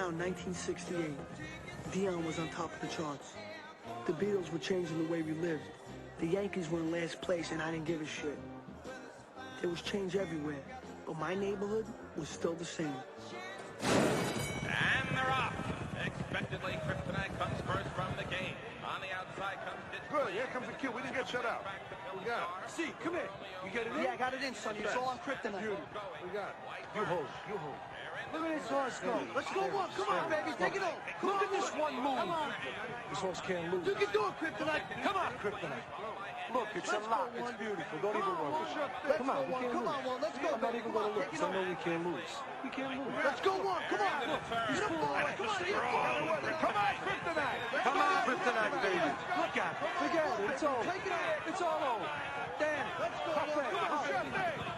around 1968, Dion was on top of the charts. The Beatles were changing the way we lived. The Yankees were in last place and I didn't give a shit. There was change everywhere, but my neighborhood was still the same. And they're off. Expectedly, Kryptonite comes first from the game. On the outside comes Good, here comes the kid. We didn't get shut out. We got it. See, come here. You get it in? Yeah, I got it in, Sonny. It's all on Kryptonite. Beauty. We got it. You hold. You hold. Look at this horse go. Let's go one. Come on, baby. Take it over. Look at this one move. Come on. This horse can't lose. You can do it, Kryptonite. Come on. Kryptonite. Look, it's a lot. It's beautiful. Don't even worry. Come on, we can't lose. Come on, one. Let's go. I'm not even going to look because I know we can't lose. We can't lose. Let's go one. Come on. Look, he's full. Come on, Come on, Kryptonite. Come on, Kryptonite, baby. Look at it. Forget it. It's over. Take it out. It's all over. Damn it. Let's go. Come on.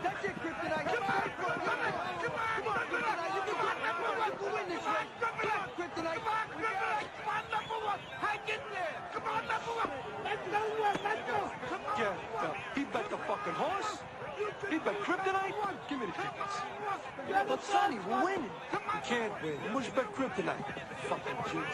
That's it, Kryptonite. Come on. Come on, Kryptonite. You can do it. You can win this race. Come on, Kryptonite. Come on, number one. Hang in there. Come on, number one. Let's go. Let's go. Come on. Yeah, he bet the fucking horse. He bet Kryptonite. Give me the tickets. But Sonny, we're winning. You can't win. You must bet Kryptonite. Fucking jinx.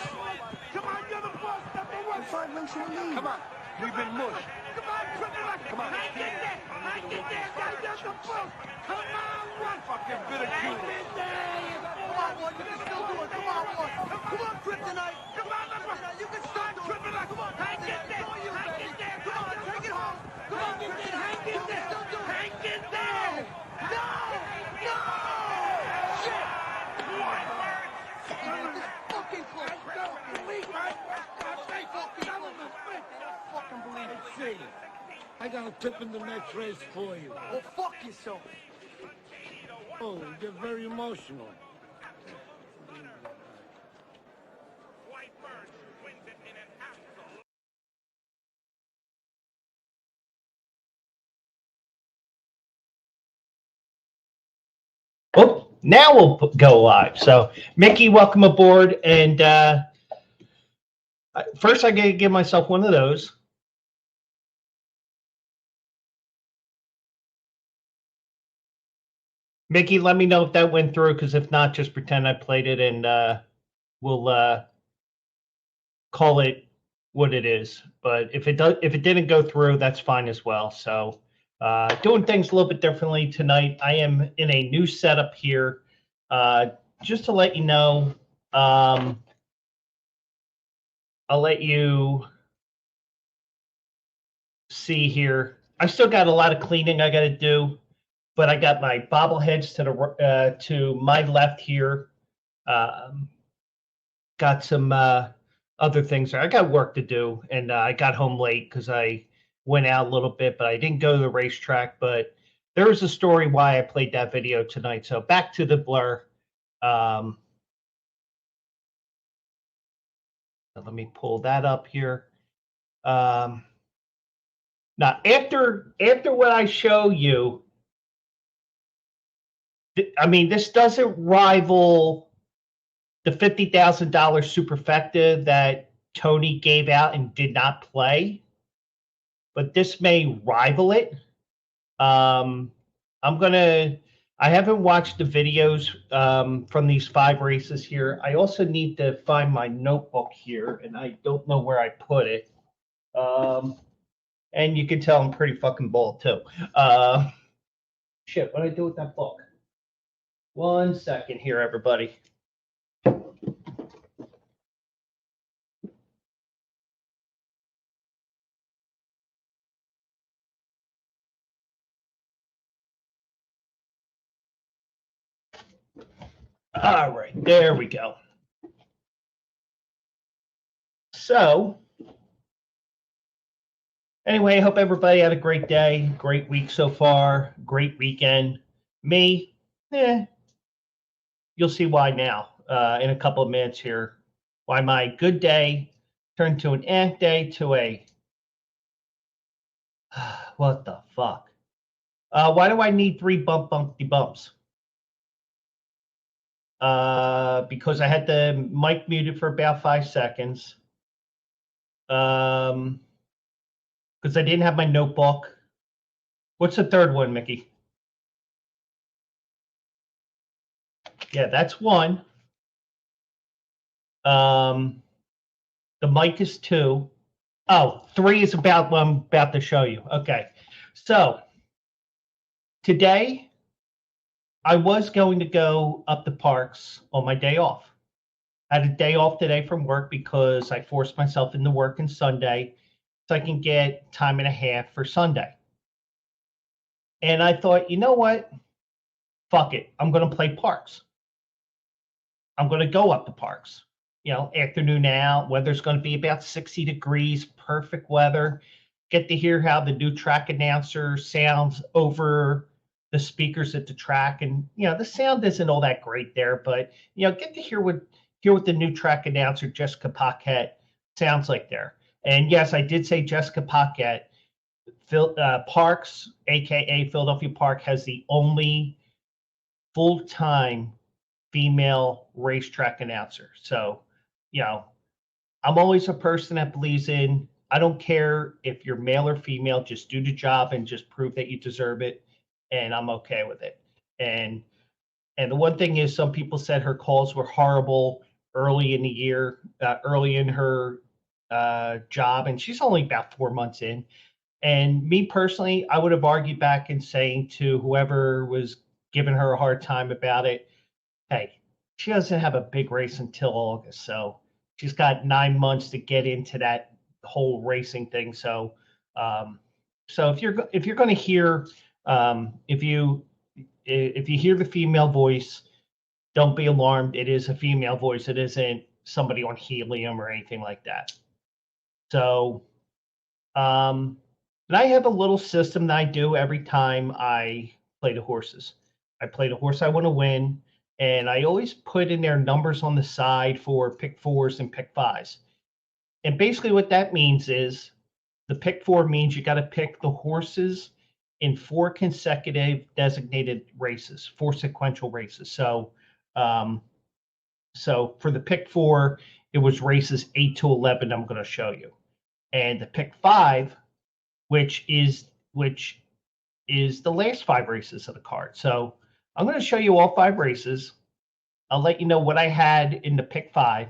Come on, you're the boss, number one. 5 links in the lead. Come on. We've been mushed. Come on, Kryptonite. Come on. Hang in there. Hang in there, guys. You're the boss. Come on, one. Fucking bit of Hang cute. in there. Come on, one. You can still do it. Come on, one. Come on, Kryptonite. Come on, Kryptonite. You can still do it. Come on, hang in there. Hang in there. Come on, take it home. Come on, Kryptonite. Hang in there. Hang in there. No. No. Shit. This fucking close. I don't fucking believe it. See, I got a tip in the next race for you. Well, fuck yourself. Oh, you're very emotional. Oh, now we'll go live. So, Mickey, welcome aboard. And first, I got to give myself one of those. Mickey, let me know if that went through, because if not, just pretend I played it, and we'll call it what it is. But if it didn't go through, that's fine as well. So, doing things a little bit differently tonight. I am in a new setup here. Just to let you know, I'll let you see here. I still got a lot of cleaning I got to do, but I got my bobbleheads to my left here. Got some other things there. I got work to do, and I got home late because I went out a little bit, but I didn't go to the racetrack. But there was a story why I played that video tonight. So back to the blur. Let me pull that up here. Now, after what I show you, I mean, this doesn't rival the $50,000 superfecta that Tony gave out and did not play, but this may rival it. I haven't watched the videos from these 5 races here. I also need to find my notebook here, and I don't know where I put it. And you can tell I'm pretty fucking bald too. Shit, what did I do with that book? 1 second here, everybody. All right, there we go. So, anyway, I hope everybody had a great day, great week so far, great weekend. Me, you'll see why now in a couple of minutes here. Why my good day turned to an day to a what the fuck? Why do I need 3 bumpy bumps? Because I had the mic muted for about 5 seconds. Because I didn't have my notebook. What's the third one, Mickey? Yeah, that's one. The mic is 2. Oh, 3 is about what I'm about to show you. Okay. So today I was going to go up to Parx on my day off. I had a day off today from work because I forced myself into work on Sunday so I can get time and a half for Sunday. And I thought, you know what? Fuck it. I'm going to play Parx. I'm going to go up to Parx. You know, afternoon out, weather's going to be about 60 degrees, perfect weather. Get to hear how the new track announcer sounds over the speakers at the track. And, you know, the sound isn't all that great there, but, you know, get to hear what the new track announcer, Jessica Paquette, sounds like there. And yes, I did say Jessica Paquette. Parx, aka Philadelphia Park, has the only full-time female racetrack announcer. So, you know, I'm always a person that believes in, I don't care if you're male or female, just do the job and just prove that you deserve it. And I'm okay with it. And the one thing is, some people said her calls were horrible early in the year, early in her job, and she's only about 4 months in. And me personally, I would have argued back in saying to whoever was giving her a hard time about it, hey, she doesn't have a big race until August, so she's got 9 months to get into that whole racing thing. So, so if you're going to hear, if you hear the female voice, don't be alarmed. It is a female voice. It isn't somebody on helium or anything like that. So, and I have a little system that I do every time I play the horses. I play the horse I want to win, and I always put in there numbers on the side for pick 4s and pick 5s. And basically what that means is, the pick 4 means you got to pick the horses in 4 consecutive designated races, 4 sequential races. So, so for the pick 4, it was races 8 to 11. I'm going to show you, and the pick 5, which is the last 5 races of the card. So I'm going to show you all 5 races. I'll let you know what I had in the pick 5,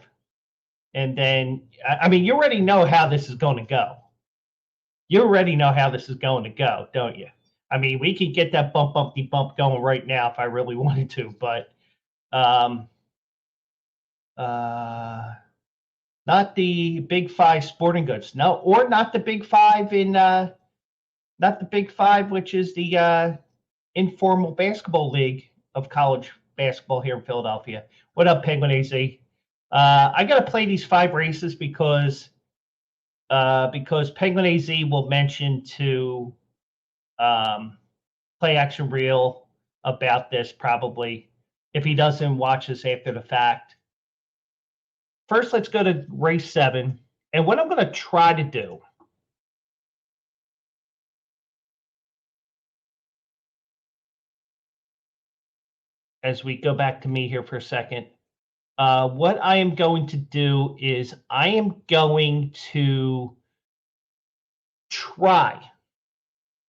and then I mean, you already know how this is going to go. You already know how this is going to go, don't you? I mean, we could get that bumpy bump going right now if I really wanted to, but not the Big 5 sporting goods, no, or not the Big 5 in not the Big 5, which is the informal basketball league of college basketball here in Philadelphia. What up, Penguin AZ? I got to play these 5 races because Penguin AZ will mention to Play Action Reel about this probably if he doesn't watch this after the fact. First, let's go to race 7. And what I'm going to try to do, as we go back to me here for a second, what I am going to do is I am going to try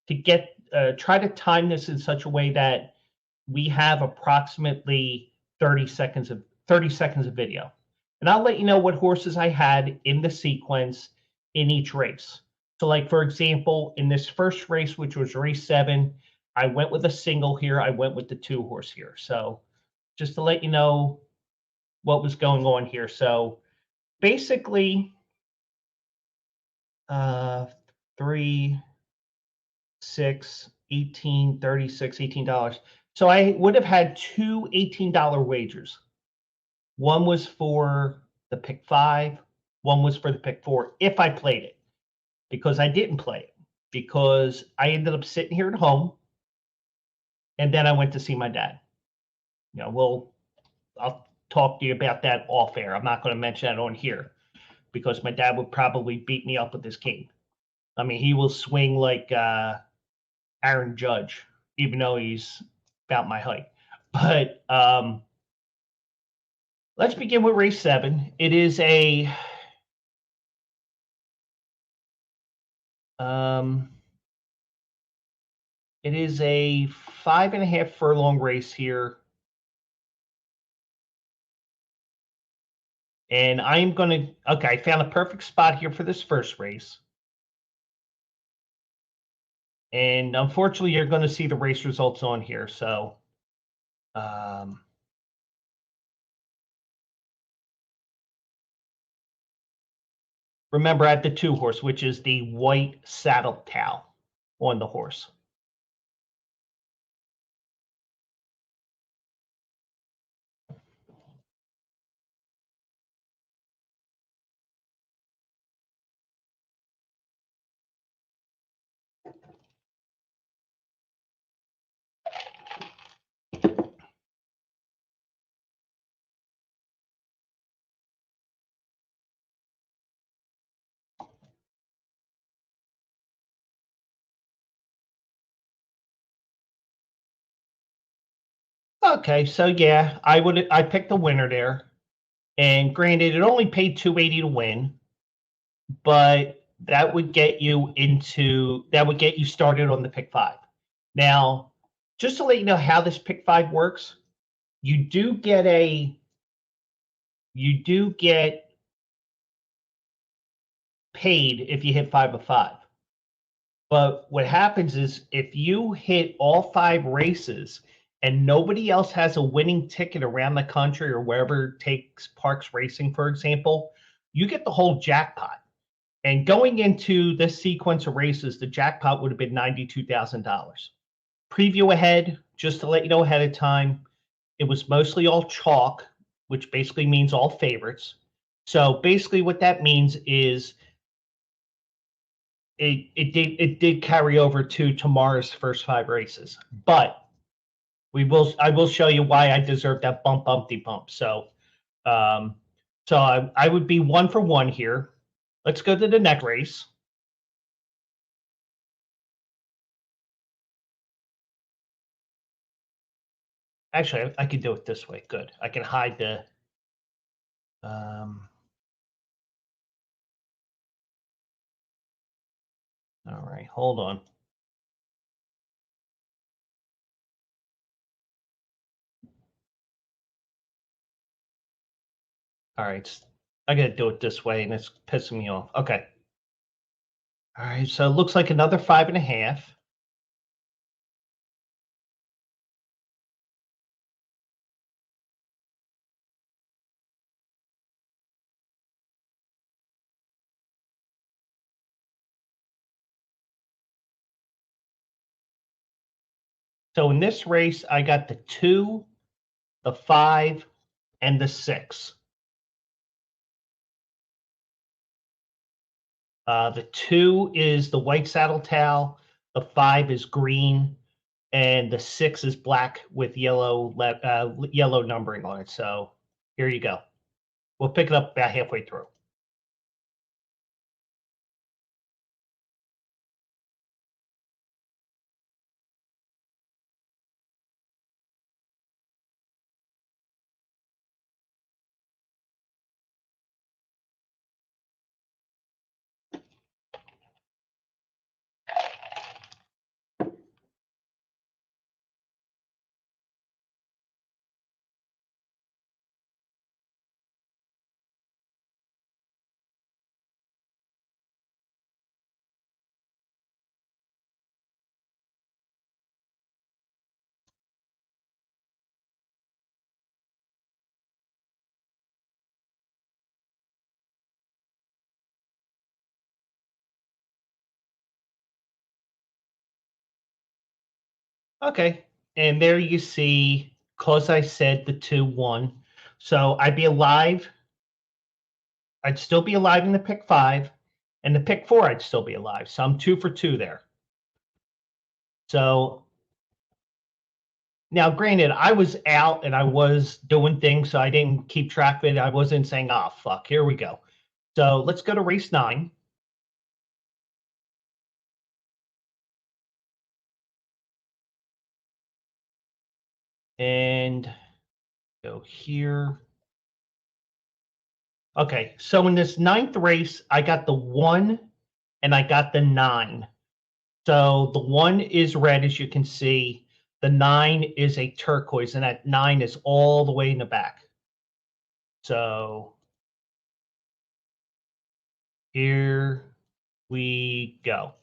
to time this in such a way that we have approximately 30 seconds of video. And I'll let you know what horses I had in the sequence in each race. So, like, for example, in this first race, which was race 7, I went with a single here. I went with the 2 horse here. So just to let you know what was going on here. So basically, 3, 6, 18, 36, $18. So I would have had 2 $18 wagers. One was for the pick 5, one was for the pick 4 if I played it, because I didn't play it because I ended up sitting here at home, and then I went to see my dad. You know, I'll talk to you about that off air. I'm not going to mention that on here because my dad would probably beat me up with his cane. I mean, he will swing like Aaron Judge, even though he's about my height. But let's begin with race 7. It is a it is a 5.5 furlong race here. And I'm going to, okay, I found a perfect spot here for this first race. And unfortunately, you're going to see the race results on here. So, remember, I have the 2 horse, which is the white saddle cow on the horse. Okay, so yeah, I picked the winner there. And granted, it only paid $280 to win, but that would get you started on the pick 5. Now, just to let you know how this pick 5 works, you do get paid if you hit 5 of 5. But what happens is if you hit all 5 races and nobody else has a winning ticket around the country or wherever takes Parx Racing, for example, you get the whole jackpot. And going into this sequence of races, the jackpot would have been $92,000. Preview ahead, just to let you know ahead of time, it was mostly all chalk, which basically means all favorites. So basically what that means is it did carry over to tomorrow's first 5 races. But I will show you why I deserve that bumpty bump. So I would be 1 for 1 here. Let's go to the next race. Actually, I can do it this way. Good. I can hide the. All right, hold on. All right, I got to do it this way, and it's pissing me off. Okay. All right, so it looks like another 5.5. So in this race, I got the 2, the 5, and the 6. The 2 is the white saddle towel, the 5 is green, and the 6 is black with yellow numbering on it. So here you go. We'll pick it up about halfway through. Okay, and there you see, cause I said the 2-1. So I'd be alive. I'd still be alive in the pick 5, and the pick 4 I'd still be alive. So I'm 2 for 2 there. So now, granted, I was out and I was doing things, so I didn't keep track of it. I wasn't saying, "Oh fuck, here we go." So let's go to race 9. And go here. Okay, so in this 9th race, I got the 1 and I got the 9. So the 1 is red, as you can see. The 9 is a turquoise, and that 9 is all the way in the back. So Here we go.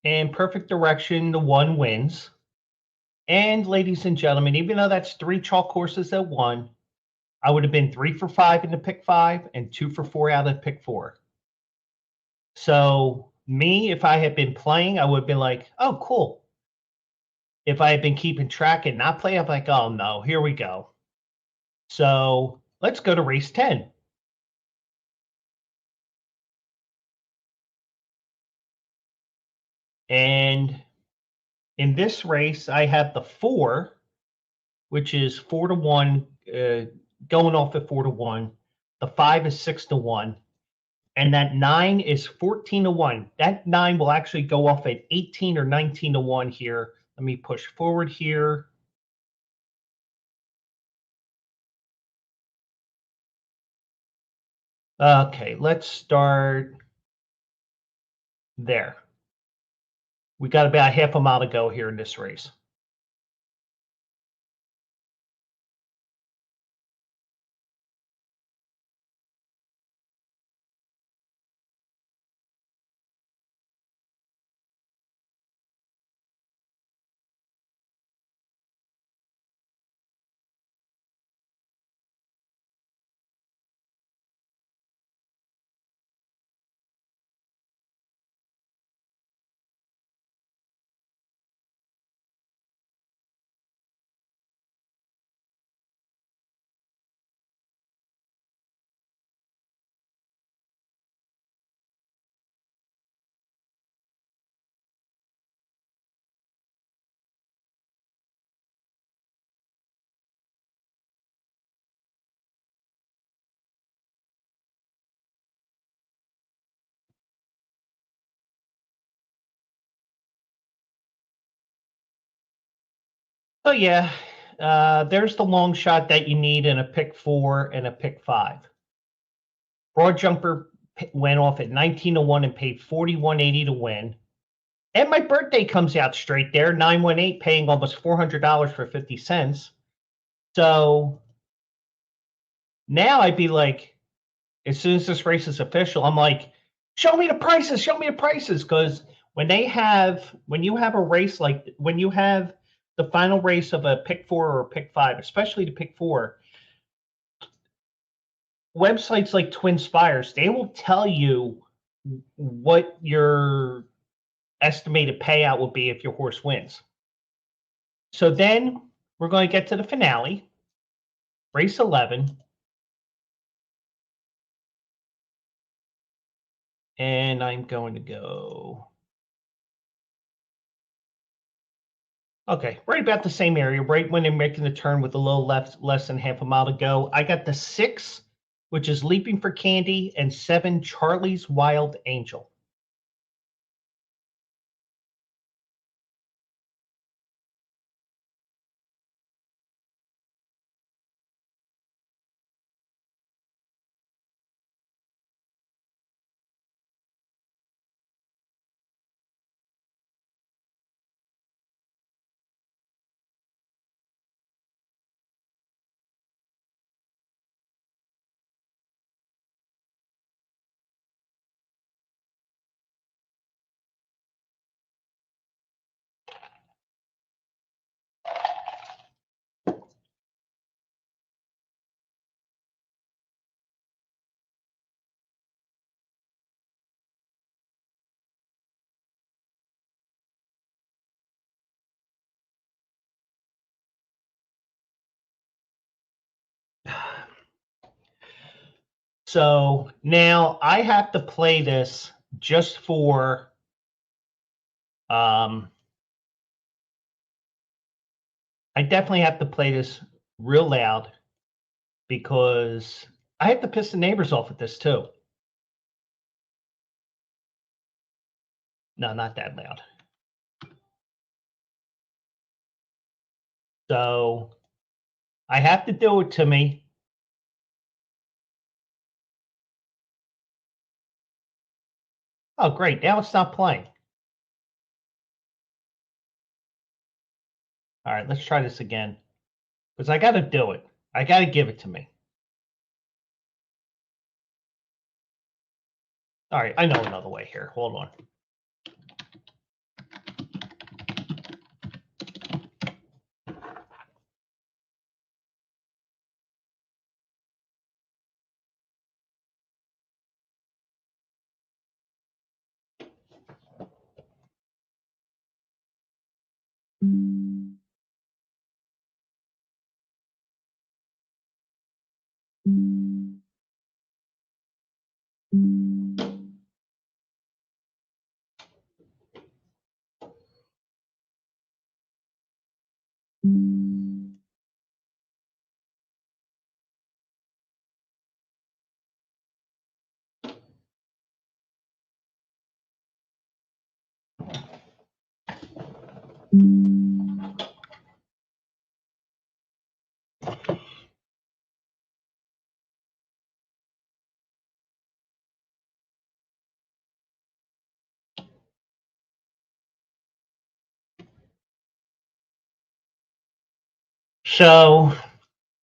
And perfect direction, the one wins. And ladies and gentlemen, even though that's 3 chalk courses that won, I would have been 3 for 5 in the pick 5 and 2 for 4 out of the pick 4. So me, if I had been playing, I would have been like, oh, cool. If I had been keeping track and not playing, I'm like, oh no, here we go. So let's go to race 10. And in this race, I have the 4, which is 4 to 1, going off at 4 to 1. The 5 is 6 to 1. And that 9 is 14 to 1. That 9 will actually go off at 18 or 19 to 1 here. Let me push forward here. Okay, let's start there. We got about half a mile to go here in this race. So yeah, there's the long shot that you need in a pick 4 and a pick 5. Broad jumper went off at 19 to 1 and paid 41.80 to win. And my birthday comes out straight there, 918, paying almost $400 for 50 cents. So now I'd be like, as soon as this race is official, I'm like, show me the prices. Because when you have a race like, when you have the final race of a pick 4 or a pick 5, especially the pick 4, websites like Twin Spires, they will tell you what your estimated payout will be if your horse wins. So then we're going to get to the finale, race 11. And I'm going to go. Okay, right about the same area, right when they're making the turn with a little less than half a mile to go. I got the 6, which is Leaping for Candy, and 7, Charlie's Wild Angel. So now I have to play this just for I definitely have to play this real loud because I have to piss the neighbors off with this too. No, not that loud. So I have to do it to me. Oh, great. Now it's not playing. All right, let's try this again. Because I got to do it. I got to give it to me. All right, I know another way here. Hold on. So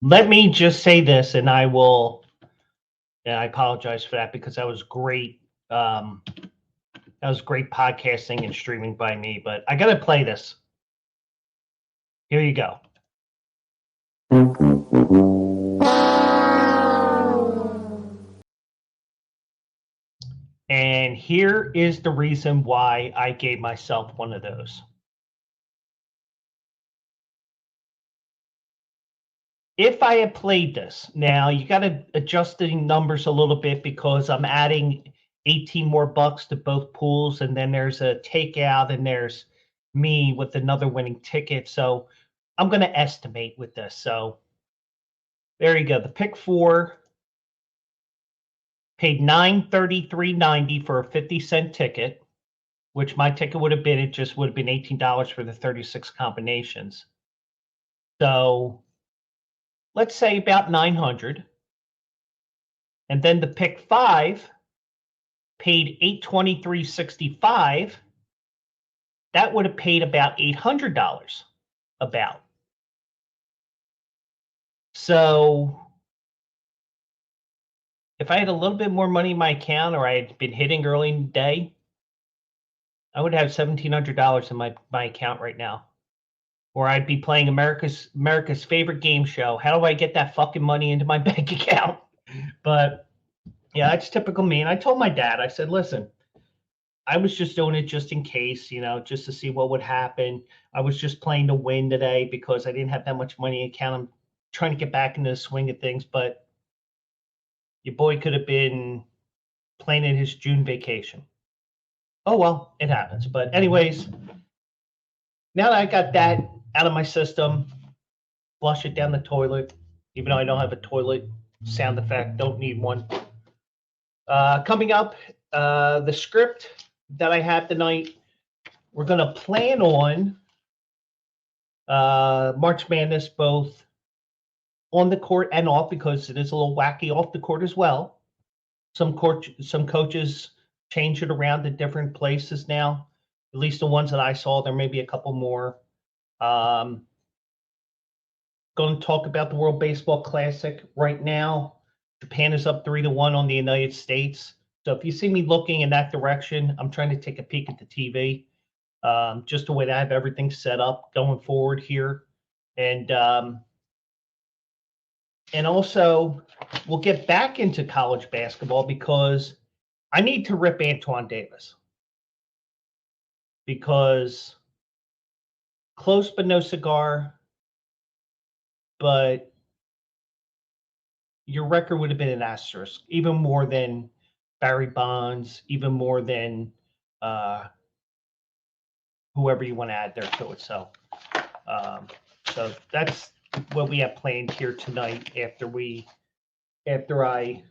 let me just say this, and I will, and I apologize for that because that was great. That was great podcasting and streaming by me, but I got to play this. Here you go. And here is the reason why I gave myself one of those. If I had played this, now you got to adjust the numbers a little bit because I'm adding 18 more bucks to both pools, and then there's a takeout, and there's me with another winning ticket. So I'm going to estimate with this. So there you go. The pick four paid $933.90 for a 50-cent ticket, which my ticket would have been. It just would have been $18 for the 36 combinations. So let's say about 900. And then the pick five paid $823.65. That would have paid about $800 about. So if I had a little bit more money in my account, or I had been hitting early in the day, I would have $1,700 in my account right now. Or I'd be playing America's favorite game show. How do I get that fucking money into my bank account? But yeah, that's typical me. And I told my dad, I said, listen, I was just doing it just in case, just to see what would happen. I was just playing to win today because I didn't have that much money in account. I'm trying to get back into the swing of things, but your boy could have been planning his June vacation. Oh, well, it happens. But anyways, now that I got that out of my system, flush it down the toilet, even though I don't have a toilet sound effect, don't need one. Coming up, the script that I have tonight, we're going to plan on March Madness both on the court and off, because it is a little wacky off the court as well. Some coaches change it around to different places now, at least the ones that I saw. There may be a couple more. Going to talk about the World Baseball Classic right now. Japan is up 3-1 on the United States. So if you see me looking in that direction, I'm trying to take a peek at the TV, just the way that I have everything set up going forward here. And also, we'll get back into college basketball because I need to rip Antoine Davis. Because close but no cigar, but your record would have been an asterisk, even more than Barry Bonds, even more than whoever you want to add there to it. So that's what we have planned here tonight after I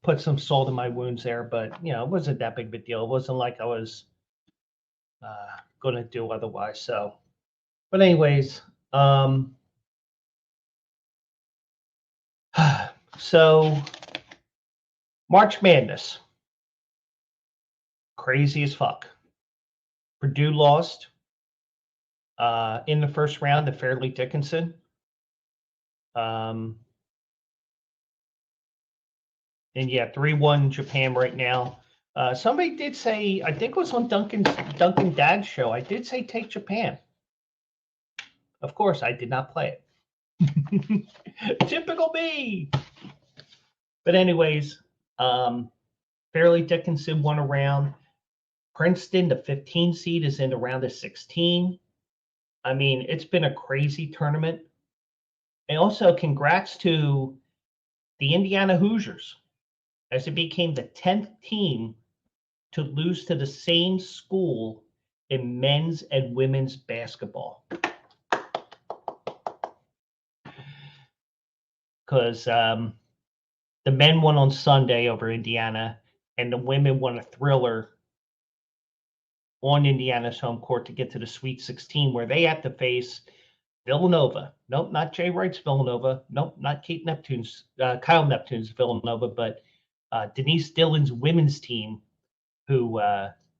put some salt in my wounds there. But, it wasn't that big of a deal. It wasn't like I was going to do otherwise. So, but anyways, so March Madness, crazy as fuck. Purdue lost in the first round to Fairleigh Dickinson. And yeah, 3-1 Japan right now. Somebody did say, I think it was on Duncan Dad's show, I did say take Japan. Of course, I did not play it. Typical me. But anyways, Fairleigh Dickinson won a round. Princeton, the 15 seed, is in the round of 16. I mean, it's been a crazy tournament. And also, congrats to the Indiana Hoosiers, as it became the 10th team to lose to the same school in men's and women's basketball. Because the men won on Sunday over Indiana, and the women won a thriller on Indiana's home court to get to the Sweet 16, where they have to face Villanova. Nope, not Jay Wright's Villanova. Nope, not Kyle Neptune's Villanova, but Denise Dillon's women's team, who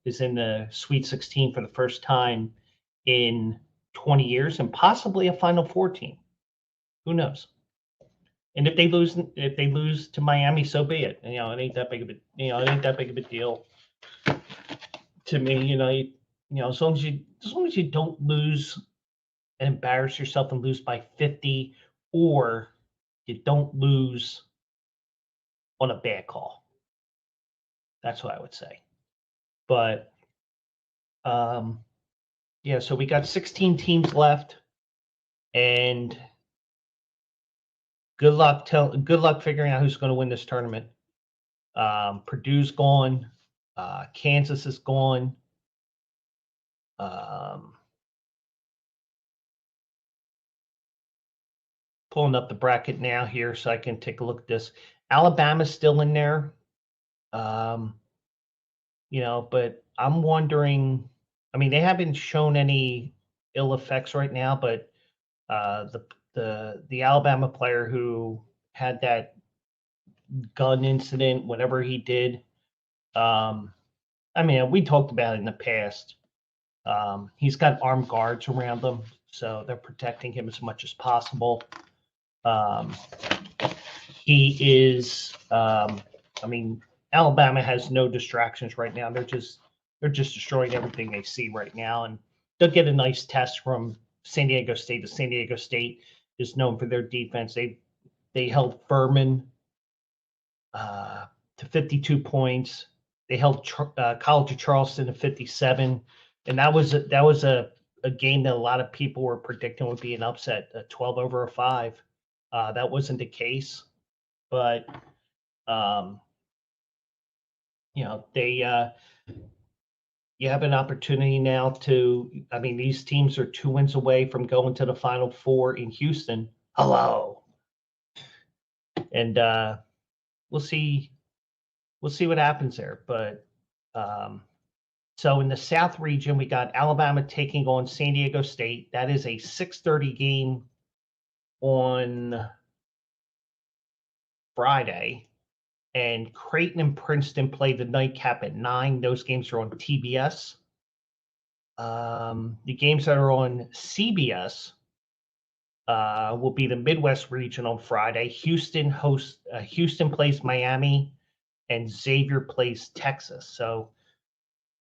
is in the Sweet 16 for the first time in 20 years, and possibly a Final Four team. Who knows? And if they lose to Miami, so be it. It ain't that big of a deal to me. As long as you don't lose and embarrass yourself and lose by 50, or you don't lose on a bad call. That's what I would say. But yeah, so we got 16 teams left, and good luck figuring out who's going to win this tournament. Purdue's gone. Kansas is gone. Pulling up the bracket now here so I can take a look at this. Alabama's still in there. But I'm wondering, I mean, they haven't shown any ill effects right now, but the Alabama player who had that gun incident, whatever he did, I mean, we talked about it in the past. He's got armed guards around him, so they're protecting him as much as possible. He is, I mean, Alabama has no distractions right now. They're just destroying everything they see right now, and they'll get a nice test from San Diego State. The San Diego State is known for their defense. They held Furman to 52 points. They held College of Charleston to 57, and that was a game that a lot of people were predicting would be an upset, a 12/5. That wasn't the case, but you have an opportunity now to. I mean, these teams are 2 wins away from going to the Final Four in Houston. Hello, and we'll see what happens there. But so in the South region, we got Alabama taking on San Diego State. That is a 6:30 game on Friday. And Creighton and Princeton play the nightcap at 9. Those games are on TBS. The games that are on CBS will be the Midwest region on Friday. Houston plays Miami, and Xavier plays Texas. So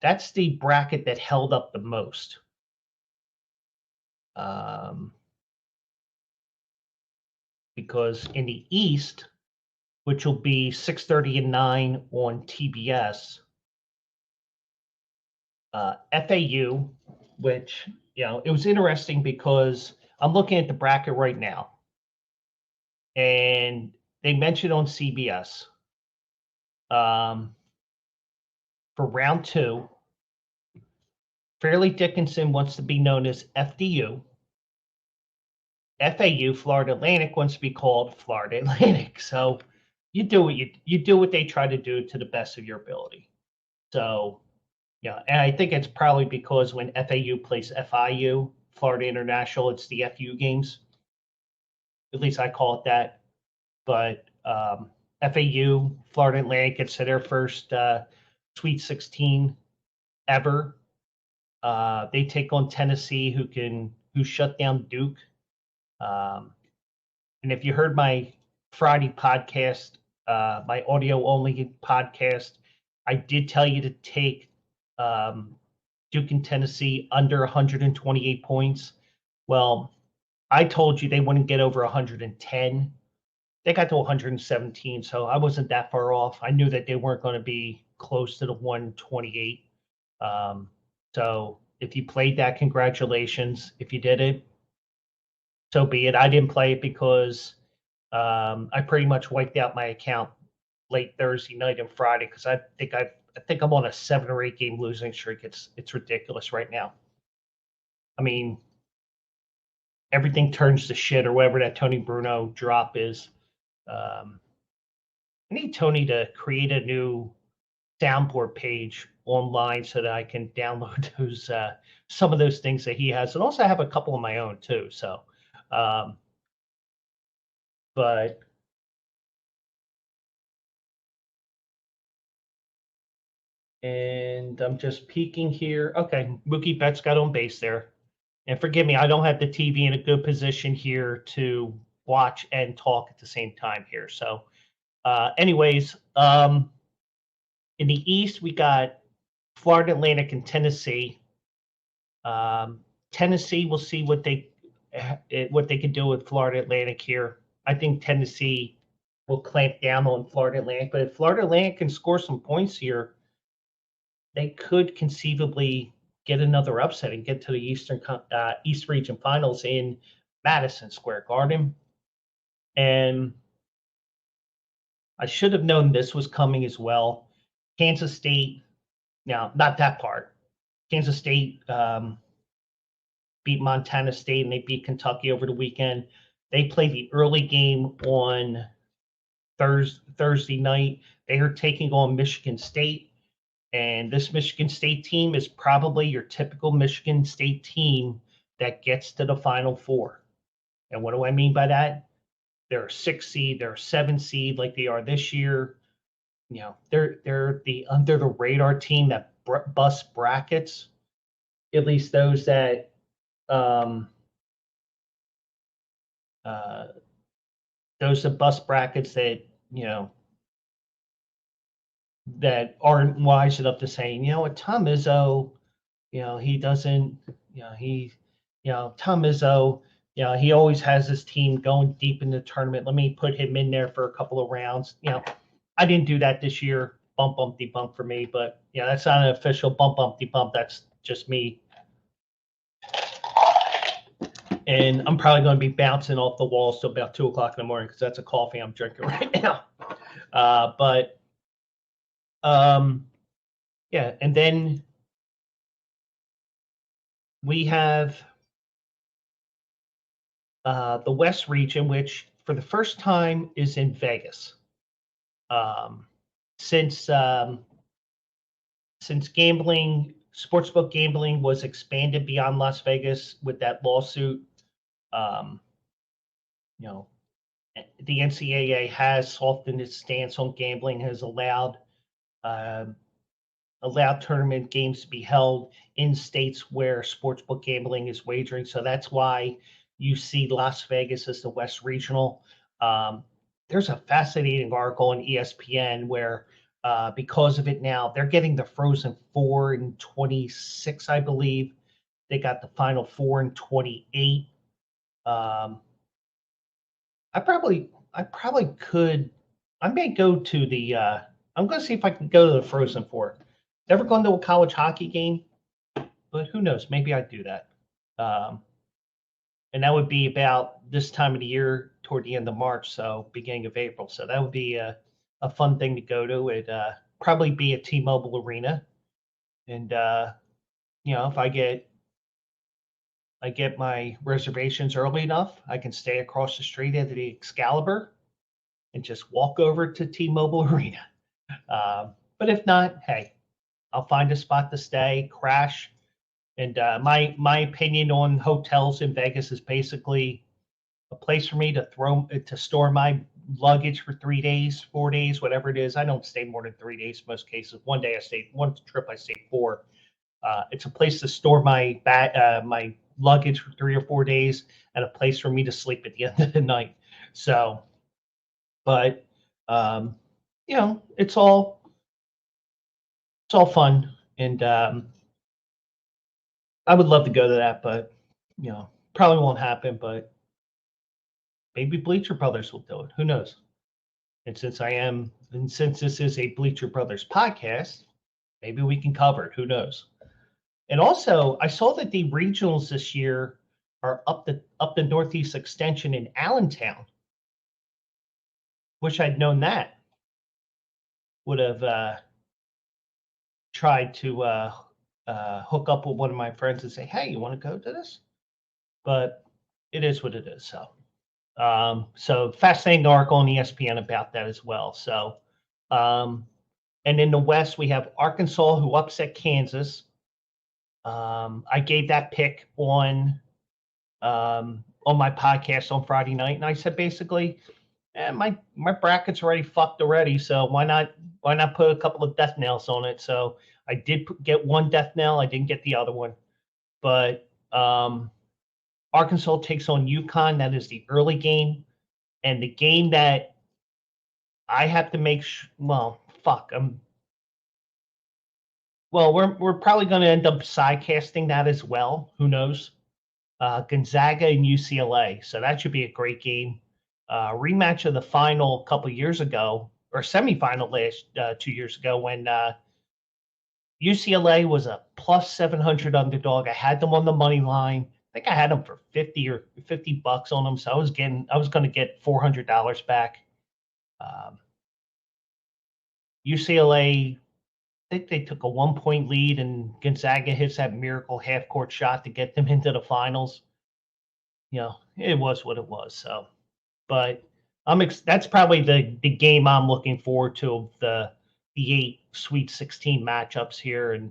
that's the bracket that held up the most. Because in the East, which will be 6:30 and 9 on TBS, FAU, which, it was interesting because I'm looking at the bracket right now, and they mentioned on CBS for round 2, Fairleigh Dickinson wants to be known as FDU. FAU, Florida Atlantic, wants to be called Florida Atlantic. So you do what they try to do to the best of your ability. So yeah, and I think it's probably because when FAU plays FIU, Florida International, it's the FU games. At least I call it that. But FAU, Florida Atlantic, it's their first Sweet 16 ever. They take on Tennessee, who shut down Duke. And if you heard my Friday podcast, my audio only podcast, I did tell you to take Duke and Tennessee under 128 points. Well, I told you they wouldn't get over 110. They got to 117, so I wasn't that far off. I knew that they weren't going to be close to the 128. So if you played that, congratulations. If you did it, so be it. I didn't play it because I pretty much wiped out my account late Thursday night and Friday because I think I'm on a 7 or 8 game losing streak. It's ridiculous right now. I mean, everything turns to shit or whatever that Tony Bruno drop is. I need Tony to create a new soundboard page online so that I can download those some of those things that he has, and also I have a couple of my own too. So, but and I'm just peeking here. Okay, Mookie Betts got on base there, and forgive me, I don't have the TV in a good position here to watch and talk at the same time here. So, anyways, in the East we got Florida Atlantic and Tennessee. Tennessee, we'll see what they can do with Florida Atlantic here. I think Tennessee will clamp down on Florida Atlantic, but if Florida Atlantic can score some points here, they could conceivably get another upset and get to the East Region Finals in Madison Square Garden. And I should have known this was coming as well. Kansas State, now not that part. Kansas State beat Montana State and they beat Kentucky over the weekend. They played the early game on Thursday night. They are taking on Michigan State. And this Michigan State team is probably your typical Michigan State team that gets to the Final Four. And what do I mean by that? They're a 6 seed, they're a 7 seed like they are this year. You know, they're the under the radar team that busts brackets. At least those that bust brackets that, you know, that aren't wise enough to say, you know what, Tom Izzo, you know, he doesn't, you know, Tom Izzo, you know, he always has his team going deep in the tournament. Let me put him in there for a couple of rounds. You know, I didn't do that this year. Bumpty bump for me, but yeah, that's not an official bumpty bump. That's just me. And I'm probably going to be bouncing off the walls till about 2 o'clock in the morning because that's a coffee I'm drinking right now. Yeah, and then we have the West region, which for the first time is in Vegas. Since gambling, sportsbook gambling was expanded beyond Las Vegas with that lawsuit, you know, the NCAA has softened its stance on gambling, has allowed tournament games to be held in states where sportsbook gambling is wagering. So that's why you see Las Vegas as the West Regional. There's a fascinating article on ESPN where because of it now, they're getting the Frozen Four in 26, I believe. They got the Final Four in 28. I probably could. I may go to the. I'm going to see if I can go to the Frozen Four. Never gone to a college hockey game, but who knows? Maybe I'd do that. And that would be about this time of the year toward the end of March, so beginning of April. So that would be a fun thing to go to. It probably be at T-Mobile Arena, and if I get my reservations early enough, I can stay across the street at the Excalibur and just walk over to T-Mobile Arena. But if not, hey, I'll find a spot to stay, crash. And my opinion on hotels in Vegas is basically a place for me to store my luggage for 3 days, 4 days, whatever it is. I don't stay more than 3 days in most cases. One trip I stayed 4. It's a place to store my my luggage for 3 or 4 days, and a place for me to sleep at the end of the night. So, but it's all fun, and I would love to go to that, but probably won't happen. But maybe Bleacher Brothers will do it. Who knows? And since this is a Bleacher Brothers podcast, maybe we can cover it. Who knows? And also, I saw that the regionals this year are up the Northeast Extension in Allentown. Wish I'd known that. Would have tried to hook up with one of my friends and say, "Hey, you want to go to this?" But it is what it is. So fascinating article on ESPN about that as well. So, and in the West we have Arkansas, who upset Kansas. I gave that pick on my podcast on Friday night, and I said basically, my bracket's already fucked already, so why not put a couple of death nails on it? So I did get one death nail. I didn't get the other one, but Arkansas takes on UConn. That is the early game, and the game that I have to make. We're probably going to end up sidecasting that as well. Who knows? Gonzaga and UCLA. So that should be a great game. Rematch of the final a couple years ago, or semifinal 2 years ago, when UCLA was a plus 700 underdog. I had them on the money line. I think I had them for $50 on them. So I was going to get $400 back. UCLA, I think they took a 1-point lead, and Gonzaga hits that miracle half-court shot to get them into the finals. It was what it was. So, but that's probably the game I'm looking forward to, of the 8 Sweet 16 matchups here, and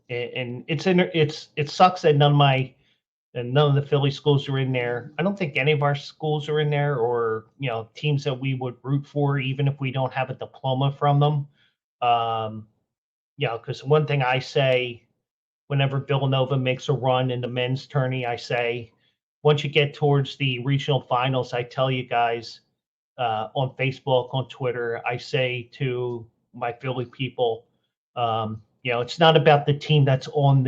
and it sucks that none of the Philly schools are in there. I don't think any of our schools are in there, or teams that we would root for, even if we don't have a diploma from them. Because one thing I say whenever Villanova makes a run in the men's tourney, I say, once you get towards the regional finals, I tell you guys on Facebook, on Twitter, I say to my Philly people, it's not about the team that's on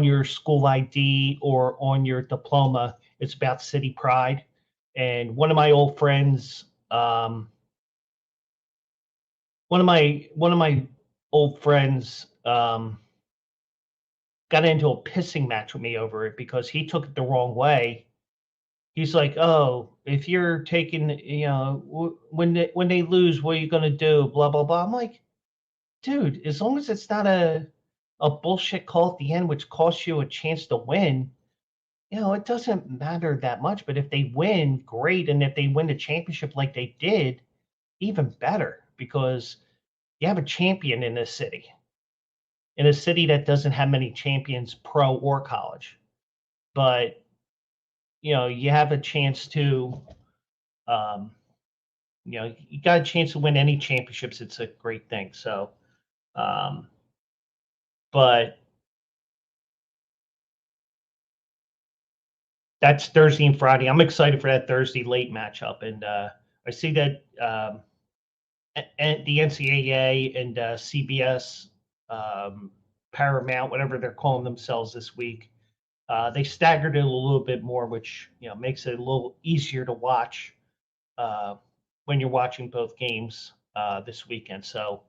your school ID or on your diploma. It's about city pride. And one of my old friends, got into a pissing match with me over it because he took it the wrong way. He's like, "Oh, if you're taking, when they lose, what are you gonna do? Blah blah blah." I'm like, dude, as long as it's not a bullshit call at the end, which costs you a chance to win, it doesn't matter that much. But if they win, great, and if they win the championship like they did, even better, because you have a champion in this city. In a city that doesn't have many champions, pro or college. But, you have a chance to, you got a chance to win any championships. It's a great thing. So, but that's Thursday and Friday. I'm excited for that Thursday late matchup. And I see that the NCAA and CBS, Paramount, whatever they're calling themselves this week, they staggered it a little bit more, which makes it a little easier to watch when you're watching both games this weekend. So,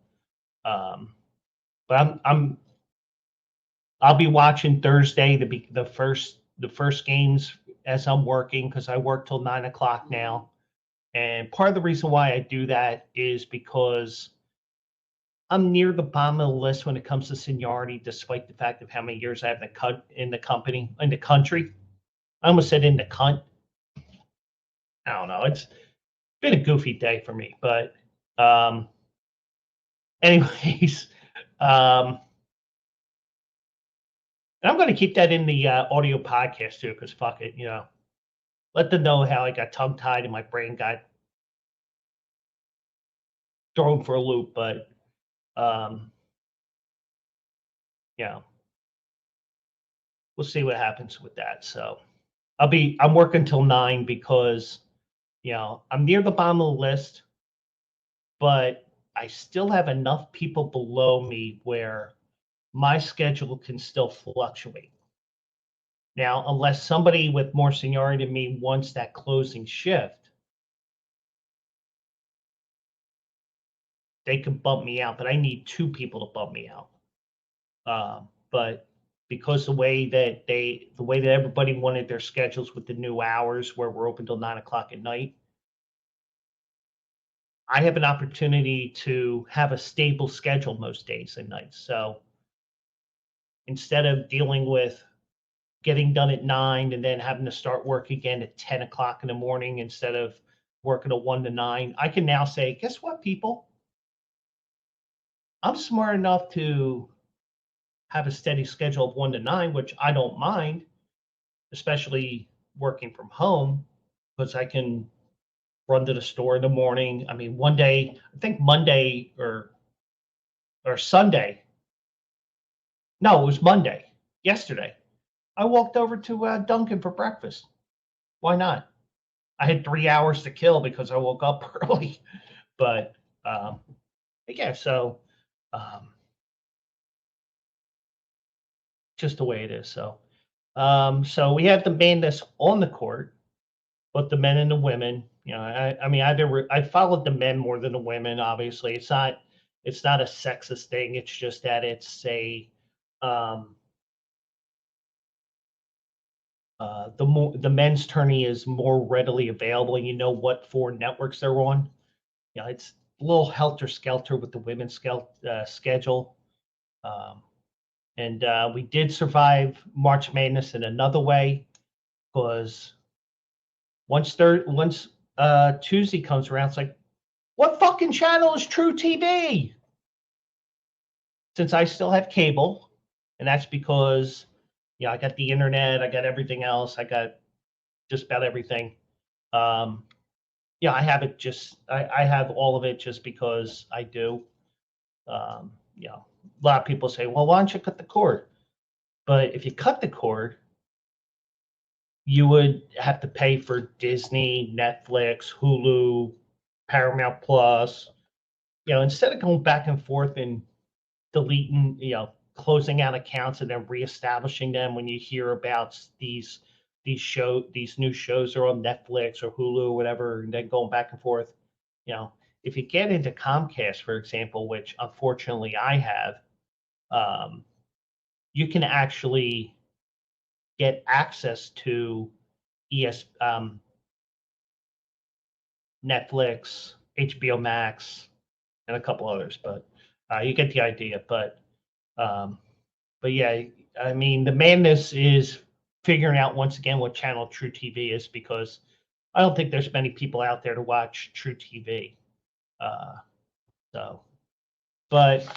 but I'll be watching Thursday the first games as I'm working because I work till 9 o'clock now. And part of the reason why I do that is because I'm near the bottom of the list when it comes to seniority, despite the fact of how many years I have in the country. I almost said in the cunt. I don't know. It's been a goofy day for me, but anyways, and I'm going to keep that in the audio podcast too, because fuck it, let them know how I got tongue tied and my brain got thrown for a loop. But we'll see what happens with that. So I'm working till 9 because I'm near the bottom of the list, but I still have enough people below me where my schedule can still fluctuate. Now, unless somebody with more seniority than me wants that closing shift, they can bump me out, but I need 2 people to bump me out. But because the way that everybody wanted their schedules with the new hours where we're open till 9 o'clock at night, I have an opportunity to have a stable schedule most days and nights. So instead of dealing with getting done at 9 and then having to start work again at 10 o'clock in the morning instead of working a 1 to 9, I can now say, guess what, people? I'm smart enough to have a steady schedule of 1 to 9, which I don't mind, especially working from home, because I can run to the store in the morning. I mean, one day, I think Monday or Sunday. No, it was Monday, yesterday. I walked over to Dunkin' for breakfast. Why not? I had 3 hours to kill because I woke up early. But yeah, so just the way it is. So so we have the madness on the court, but the men and the women, I mean, I followed the men more than the women. Obviously, it's not a sexist thing. It's just that it's a the men's tourney is more readily available, and you know what 4 networks they're on. It's a little helter skelter with the women's schedule. And we did survive March Madness in another way, because once Tuesday comes around, it's like, what fucking channel is True TV? Since I still have cable, and that's because I got the internet, I got everything else, I got just about everything. I have it I have all of it just because I do. A lot of people say, well, why don't you cut the cord? But if you cut the cord, you would have to pay for Disney, Netflix, Hulu, Paramount Plus. Instead of going back and forth and deleting, closing out accounts and then reestablishing them when you hear about these new shows are on Netflix or Hulu or whatever, and then going back and forth. If you get into Comcast, for example, which unfortunately I have, you can actually get access to Netflix, HBO Max, and a couple others, but you get the idea. But yeah, I mean, the madness is figuring out once again what channel True TV is, because I don't think there's many people out there to watch True TV. But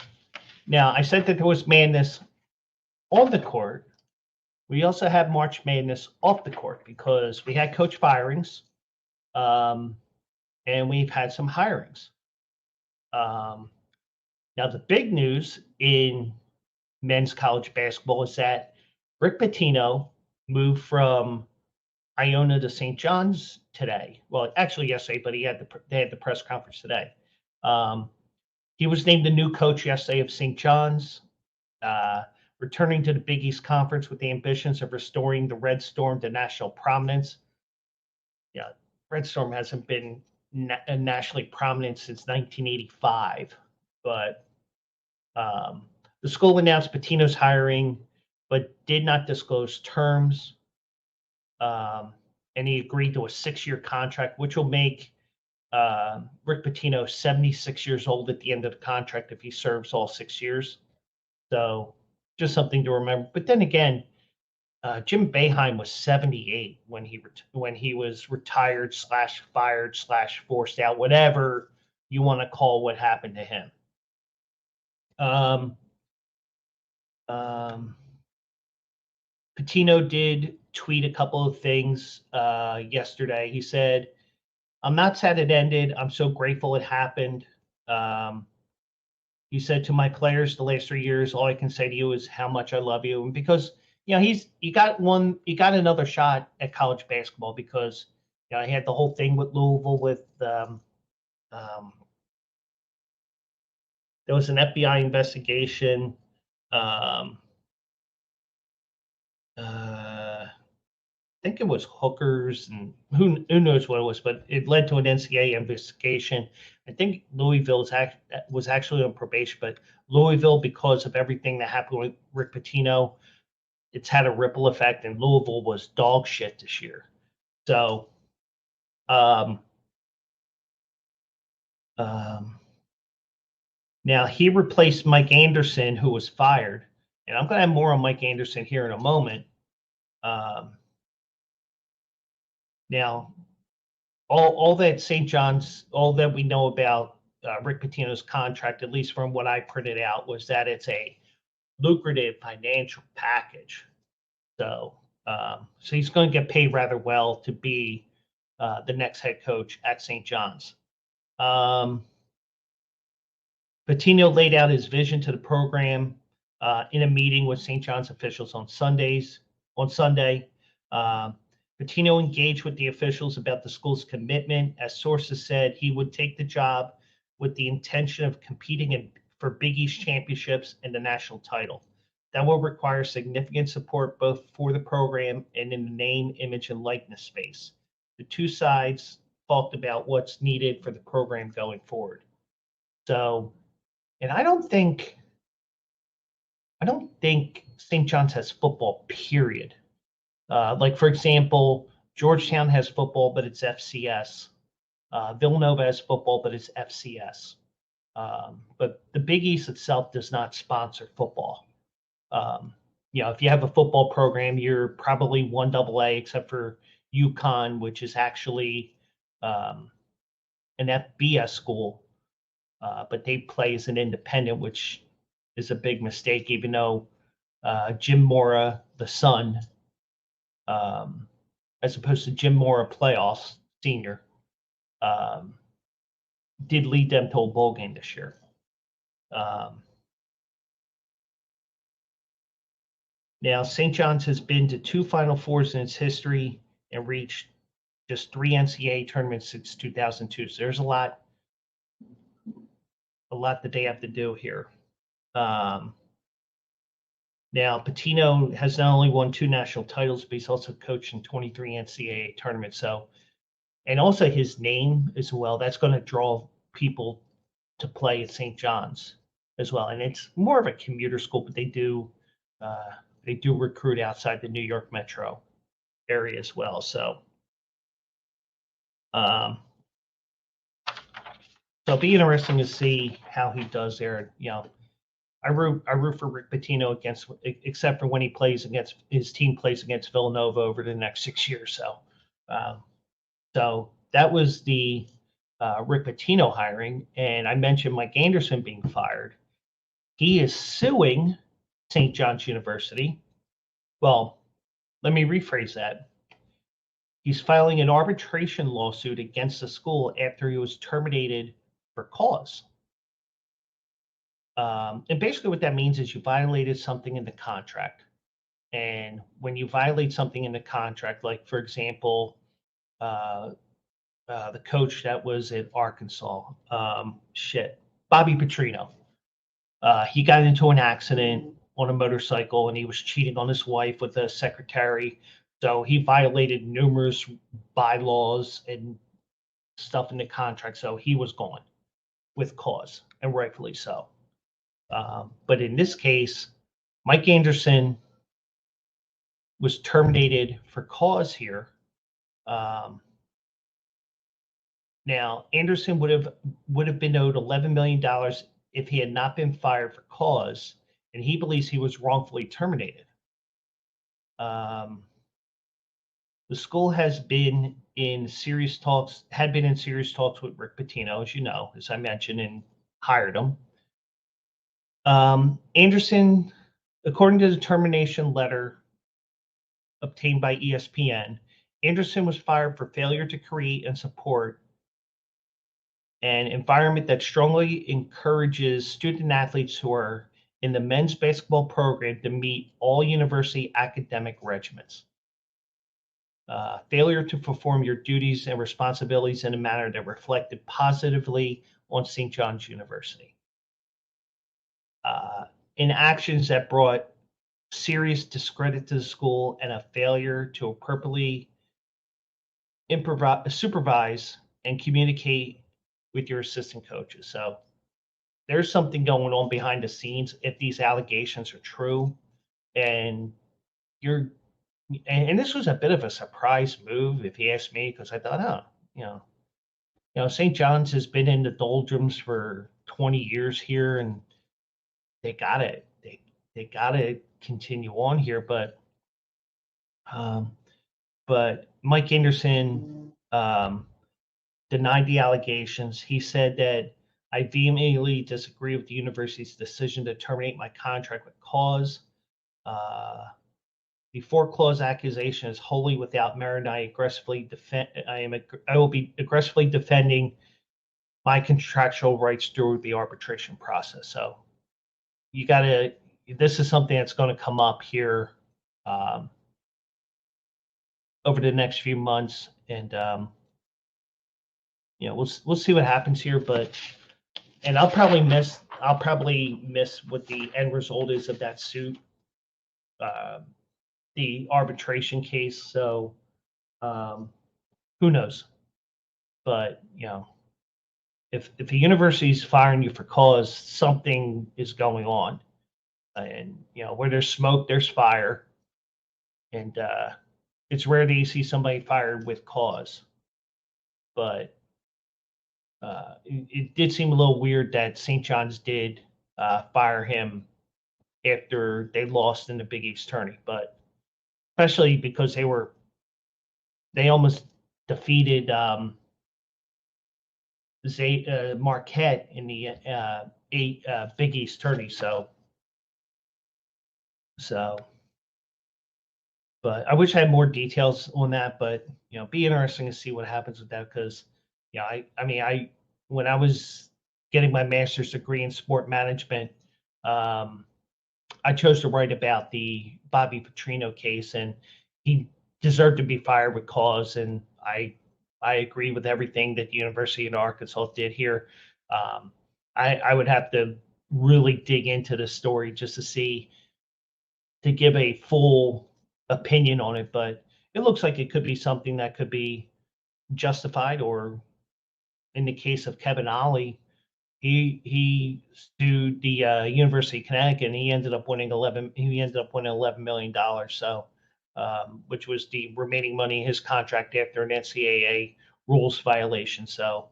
now I said that there was madness on the court. We also have March Madness off the court, because we had coach firings, and we've had some hirings. Now, the big news in men's college basketball is that Rick Pitino moved from Iona to St. John's today. Well, actually yesterday, but they had the press conference today. He was named the new coach yesterday of St. John's, returning to the Big East Conference with the ambitions of restoring the Red Storm to national prominence. Red Storm hasn't been nationally prominent since 1985, but the school announced Pitino's hiring, but did not disclose terms. and he agreed to a 6-year contract, which will make Rick Pitino 76 years old at the end of the contract if he serves all 6 years. So just something to remember. But then again, Jim Boeheim was 78 when he was retired / fired / forced out, whatever you want to call what happened to him. Pitino did tweet a couple of things yesterday. He said, "I'm not sad it ended. I'm so grateful it happened." He said, "To my players the last 3 years, all I can say to you is how much I love you." And because, he got another shot at college basketball because, he had the whole thing with Louisville with, there was an FBI investigation. I think it was hookers and who knows what it was, but it led to an NCAA investigation. I think Louisville was actually on probation, but Louisville, because of everything that happened with Rick Pitino, it's had a ripple effect, and Louisville was dog shit this year. So, now he replaced Mike Anderson, who was fired, and I'm going to have more on Mike Anderson here in a moment. Now, all that St. John's, all that we know about Rick Pitino's contract, at least from what I printed out, was that it's a lucrative financial package. So, so he's going to get paid rather well to be the next head coach at St. John's. Pitino laid out his vision to the program in a meeting with St. John's officials on Sunday. Pitino engaged with the officials about the school's commitment. As sources said, he would take the job with the intention of competing for Big East championships and the national title. That will require significant support both for the program and in the name, image, and likeness space. The two sides talked about what's needed for the program going forward. So, and I don't think St. John's has football, period. Like, for example, Georgetown has football, but it's FCS. Villanova has football, but it's FCS. But the Big East itself does not sponsor football. If you have a football program, you're probably 1AA, except for UConn, which is actually an FBS school, but they play as an independent, which is a big mistake, even though Jim Mora, the son, as opposed to Jim Mora playoffs, senior, did lead them to a bowl game this year. Now, St. John's has been to 2 Final Fours in its history and reached just 3 NCAA tournaments since 2002. So there's a lot that they have to do here. Now, Pitino has not only won 2 national titles, but he's also coached in 23 NCAA tournaments. So, and also his name as well, that's going to draw people to play at St. John's as well. And it's more of a commuter school, but they do recruit outside the New York metro area as well. So, so it'll be interesting to see how he does there. I root for Rick Pitino except for when his team plays against Villanova over the next 6 years. So, so that was the Rick Pitino hiring, and I mentioned Mike Anderson being fired. He is suing St. John's University. Well, let me rephrase that. He's filing an arbitration lawsuit against the school after he was terminated for cause. And basically what that means is you violated something in the contract. And when you violate something in the contract, like, for example, the coach that was at Arkansas, Bobby Petrino, he got into an accident on a motorcycle and he was cheating on his wife with a secretary. So he violated numerous bylaws and stuff in the contract. So he was gone with cause, and rightfully so. But in this case, Mike Anderson was terminated for cause here Now, Anderson would have been owed $11 million if he had not been fired for cause, and he believes he was wrongfully terminated. The school had been in serious talks with Rick Pitino, as you know, as I mentioned, and hired him. Anderson, according to the termination letter obtained by ESPN, Anderson was fired for failure to create and support an environment that strongly encourages student athletes who are in the men's basketball program to meet all university academic regimens. Failure to perform your duties and responsibilities in a manner that reflected positively on St. John's University. In actions that brought serious discredit to the school and a failure to appropriately supervise and communicate with your assistant coaches. So there's something going on behind the scenes if these allegations are true. And this was a bit of a surprise move, if you ask me, because I thought, St. John's has been in the doldrums for 20 years here, and they got it. They got to continue on here, but Mike Anderson denied the allegations. He said that I vehemently disagree with the university's decision to terminate my contract with cause. The foreclosed accusation is wholly without merit. I will be aggressively defending my contractual rights through the arbitration process. So this is something that's going to come up here over the next few months, and we'll see what happens here. And I'll probably miss what the end result is of that suit, the arbitration case. So who knows? But if a university's firing you for cause, something is going on, and where there's smoke, there's fire, and it's rare that you see somebody fired with cause. But it did seem a little weird that St. John's did fire him after they lost in the Big East Tourney, but especially because they almost defeated Marquette in the Big East Tourney. So, but I wish I had more details on that. But be interesting to see what happens with that, because when I was getting my master's degree in sport management, I chose to write about the Bobby Petrino case, and he deserved to be fired with cause. And I agree with everything that the University of Arkansas did here. I would have to really dig into the story just to give a full opinion on it, but it looks like it could be something that could be justified. Or in the case of Kevin Ollie, he sued the University of Connecticut, and he ended up winning $11 million. So, which was the remaining money in his contract after an NCAA rules violation. So,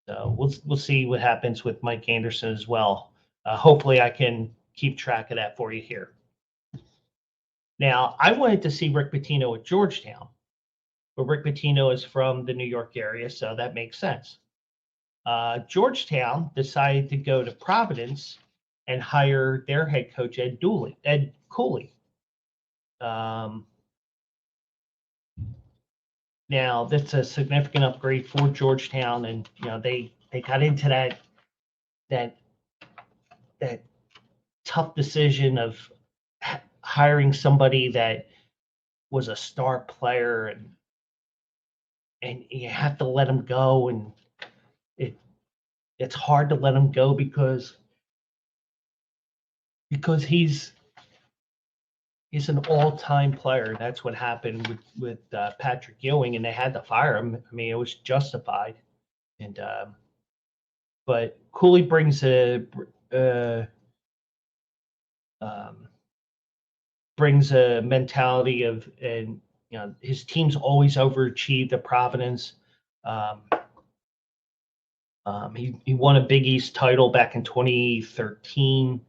we'll see what happens with Mike Anderson as well. Hopefully, I can keep track of that for you here. Now, I wanted to see Rick Pitino at Georgetown, but Rick Pitino is from the New York area, so that makes sense. Georgetown decided to go to Providence and hire their head coach, Ed Cooley. Now, that's a significant upgrade for Georgetown, and they got into that tough decision of hiring somebody that was a star player, and you have to let him go, and it's hard to let him go because he's an all-time player. That's what happened with Patrick Ewing, and they had to fire him. I mean, it was justified. And but Cooley brings a mentality of, and his team's always overachieved at Providence. He won a Big East title back in 2013.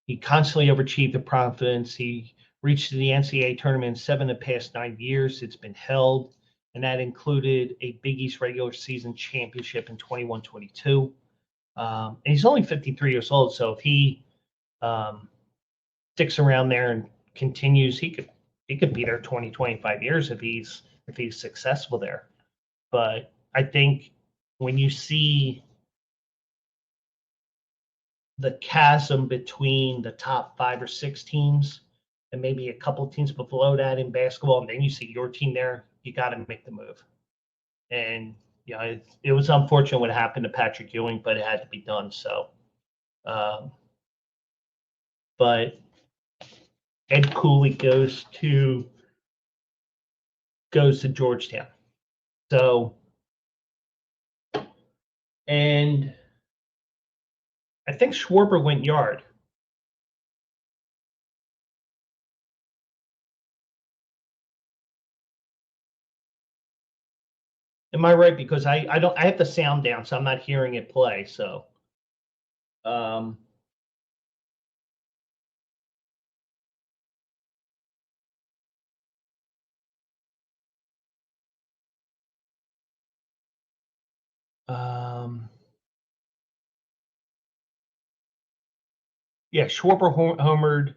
He constantly overachieved at Providence. He reached the NCAA tournament in 7 of the past 9 years. It's been held, and that included a Big East regular season championship in 21-22. And he's only 53 years old, so if he sticks around there and continues, he could be there 20, 25 years if he's successful there. But I think when you see the chasm between the top 5 or 6 teams and maybe a couple of teams below that in basketball, and then you see your team there, you got to make the move. And it was unfortunate what happened to Patrick Ewing, but it had to be done. So, but Ed Cooley goes to Georgetown. So, and I think Schwarber went yard. Am I right? Because I have the sound down, so I'm not hearing it play. So, yeah, Schwarber homered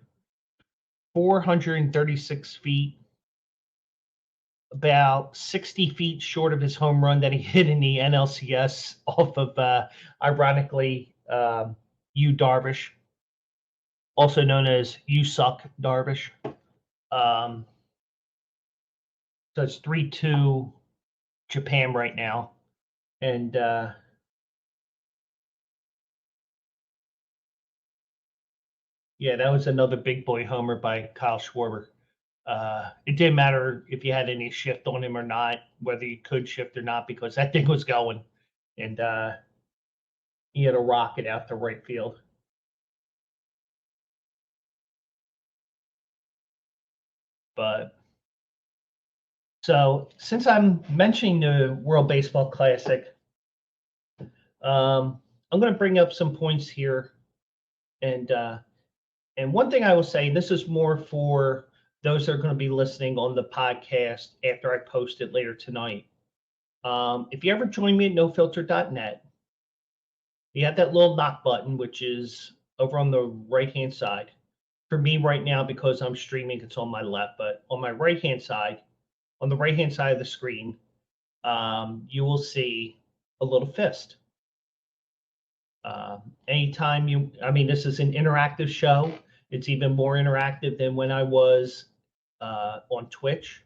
436 feet, about 60 feet short of his home run that he hit in the NLCS off of, ironically, Yu Darvish, also known as You Suck Darvish. So it's 3-2 Japan right now. And yeah, that was another big boy homer by Kyle Schwarber. It didn't matter if you had any shift on him or not, whether you could shift or not, because that thing was going. And he had a rocket out to right field. But so since I'm mentioning the World Baseball Classic, I'm going to bring up some points here. And one thing I will say, this is more for those that are going to be listening on the podcast after I post it later tonight. If you ever join me at nofilter.net, you have that little knock button, which is over on the right-hand side. For me right now, because I'm streaming, it's on my left, but on my right-hand side, on the right-hand side of the screen, you will see a little fist. Anytime this is an interactive show. It's even more interactive than when I was on Twitch,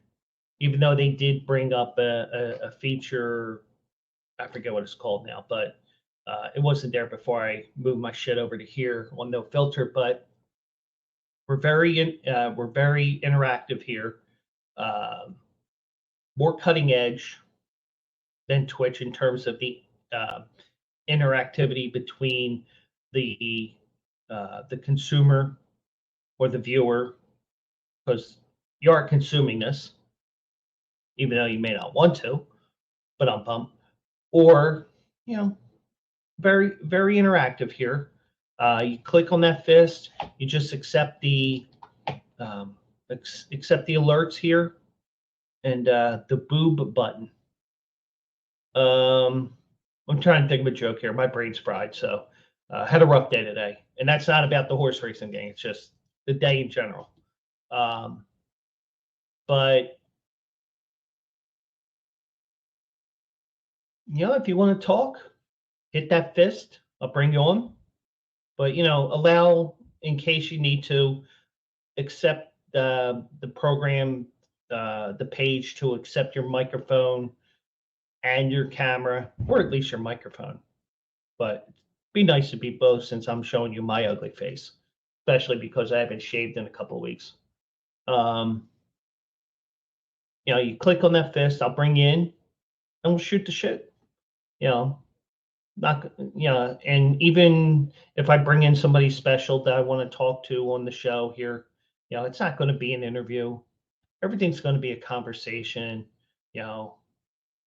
even though they did bring up a feature. I forget what it's called now, but it wasn't there before I moved my shit over to here on No Filter. But we're very interactive here, more cutting edge than Twitch in terms of the interactivity between the consumer or the viewer, because you are consuming this, even though you may not want to, but I'm pumped. Or, very, very interactive here. You click on that fist, you just accept the alerts here, and the boob button. I'm trying to think of a joke here. My brain's fried, so had a rough day today. And that's not about the horse racing game. It's just the day in general. But, if you want to talk, hit that fist. I'll bring you on. But, allow, in case you need to, accept the program, the page to accept your microphone and your camera, or at least your microphone. But it'd be nice to be both, since I'm showing you my ugly face, especially because I haven't shaved in a couple of weeks. You click on that fist, I'll bring you in, and we'll shoot the shit. And even if I bring in somebody special that I want to talk to on the show here, It's not going to be an interview. Everything's going to be a conversation. I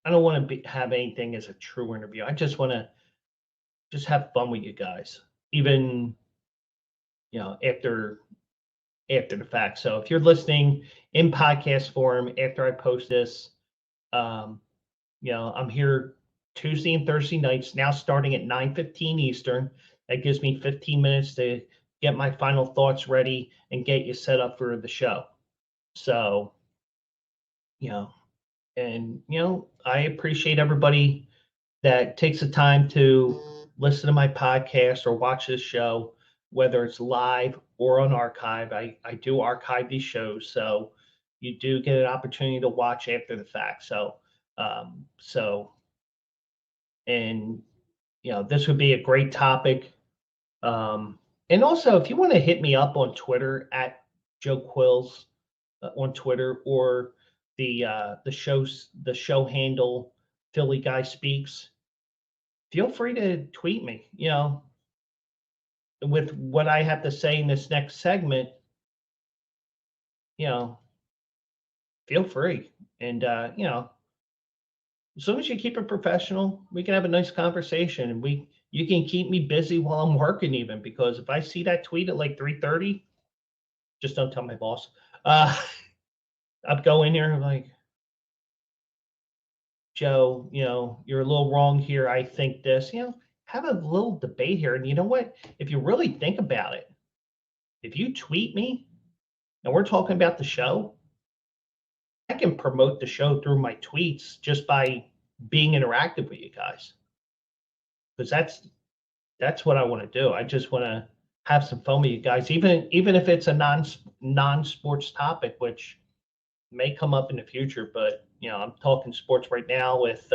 don't want to have anything as a true interview. I just want to just have fun with you guys, even after the fact. So if you're listening in podcast form after I post this, I'm here Tuesday and Thursday nights now, starting at 9:15 Eastern. That gives me 15 minutes to get my final thoughts ready and get you set up for the show. So, I appreciate everybody that takes the time to listen to my podcast or watch this show, whether it's live or on archive. I do archive these shows, so you do get an opportunity to watch after the fact. And this would be a great topic. And also, if you want to hit me up on Twitter at Joe Quills on Twitter, or the show handle Philly Guy Speaks, feel free to tweet me. With what I have to say in this next segment, feel free. And as long as you keep it professional, we can have a nice conversation, and you can keep me busy while I'm working, even, because if I see that tweet at like 3:30, just don't tell my boss. I'd go in here and like, Joe, you're a little wrong here. I think this, have a little debate here. And you know what? If you really think about it, if you tweet me and we're talking about the show, I can promote the show through my tweets just by being interactive with you guys. Because that's what I want to do. I just want to have some fun with you guys, even if it's a non-sports topic, which may come up in the future. But I'm talking sports right now with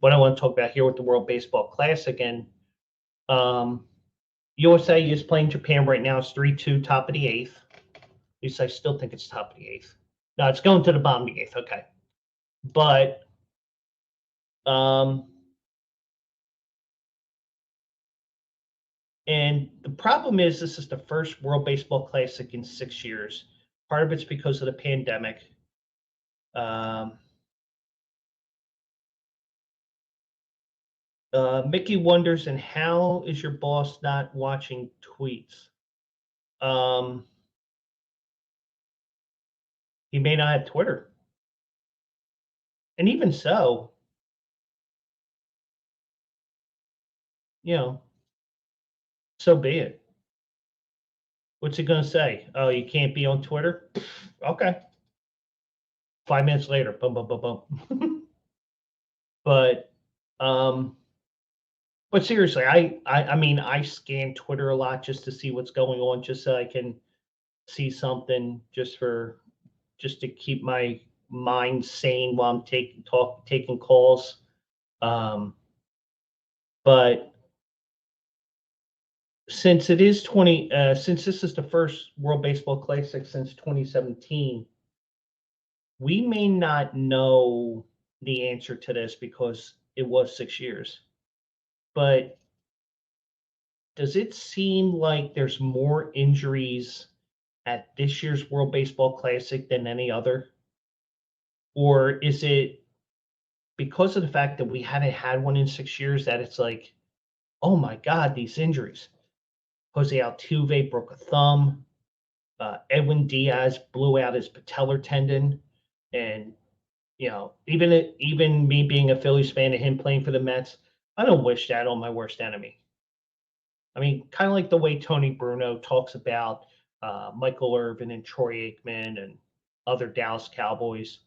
what I want to talk about here with the World Baseball Classic. And USA is playing Japan right now. It's 3-2, top of the eighth. At least I still think it's top of the eighth. No, it's going to the bottom of the eighth. Okay. But and the problem is, this is the first World Baseball Classic in 6 years. Part of it's because of the pandemic. Mickey wonders, and how is your boss not watching tweets? He may not have Twitter. And even so, so be it. What's he going to say? Oh, you can't be on Twitter? Okay. 5 minutes later, boom, boom, boom, boom. But seriously, I mean, I scan Twitter a lot just to see what's going on, just so I can see something, just to keep my mind sane while I'm taking calls. But since it is since this is the first World Baseball Classic since 2017, we may not know the answer to this because it was 6 years. But does it seem like there's more injuries at this year's World Baseball Classic than any other? Or is it because of the fact that we hadn't had one in 6 years that it's like, oh my God, these injuries? Jose Altuve broke a thumb. Edwin Diaz blew out his patellar tendon. And, even me being a Phillies fan and him playing for the Mets, I don't wish that on my worst enemy. I mean, kind of like the way Tony Bruno talks about Michael Irvin and Troy Aikman and other Dallas Cowboys.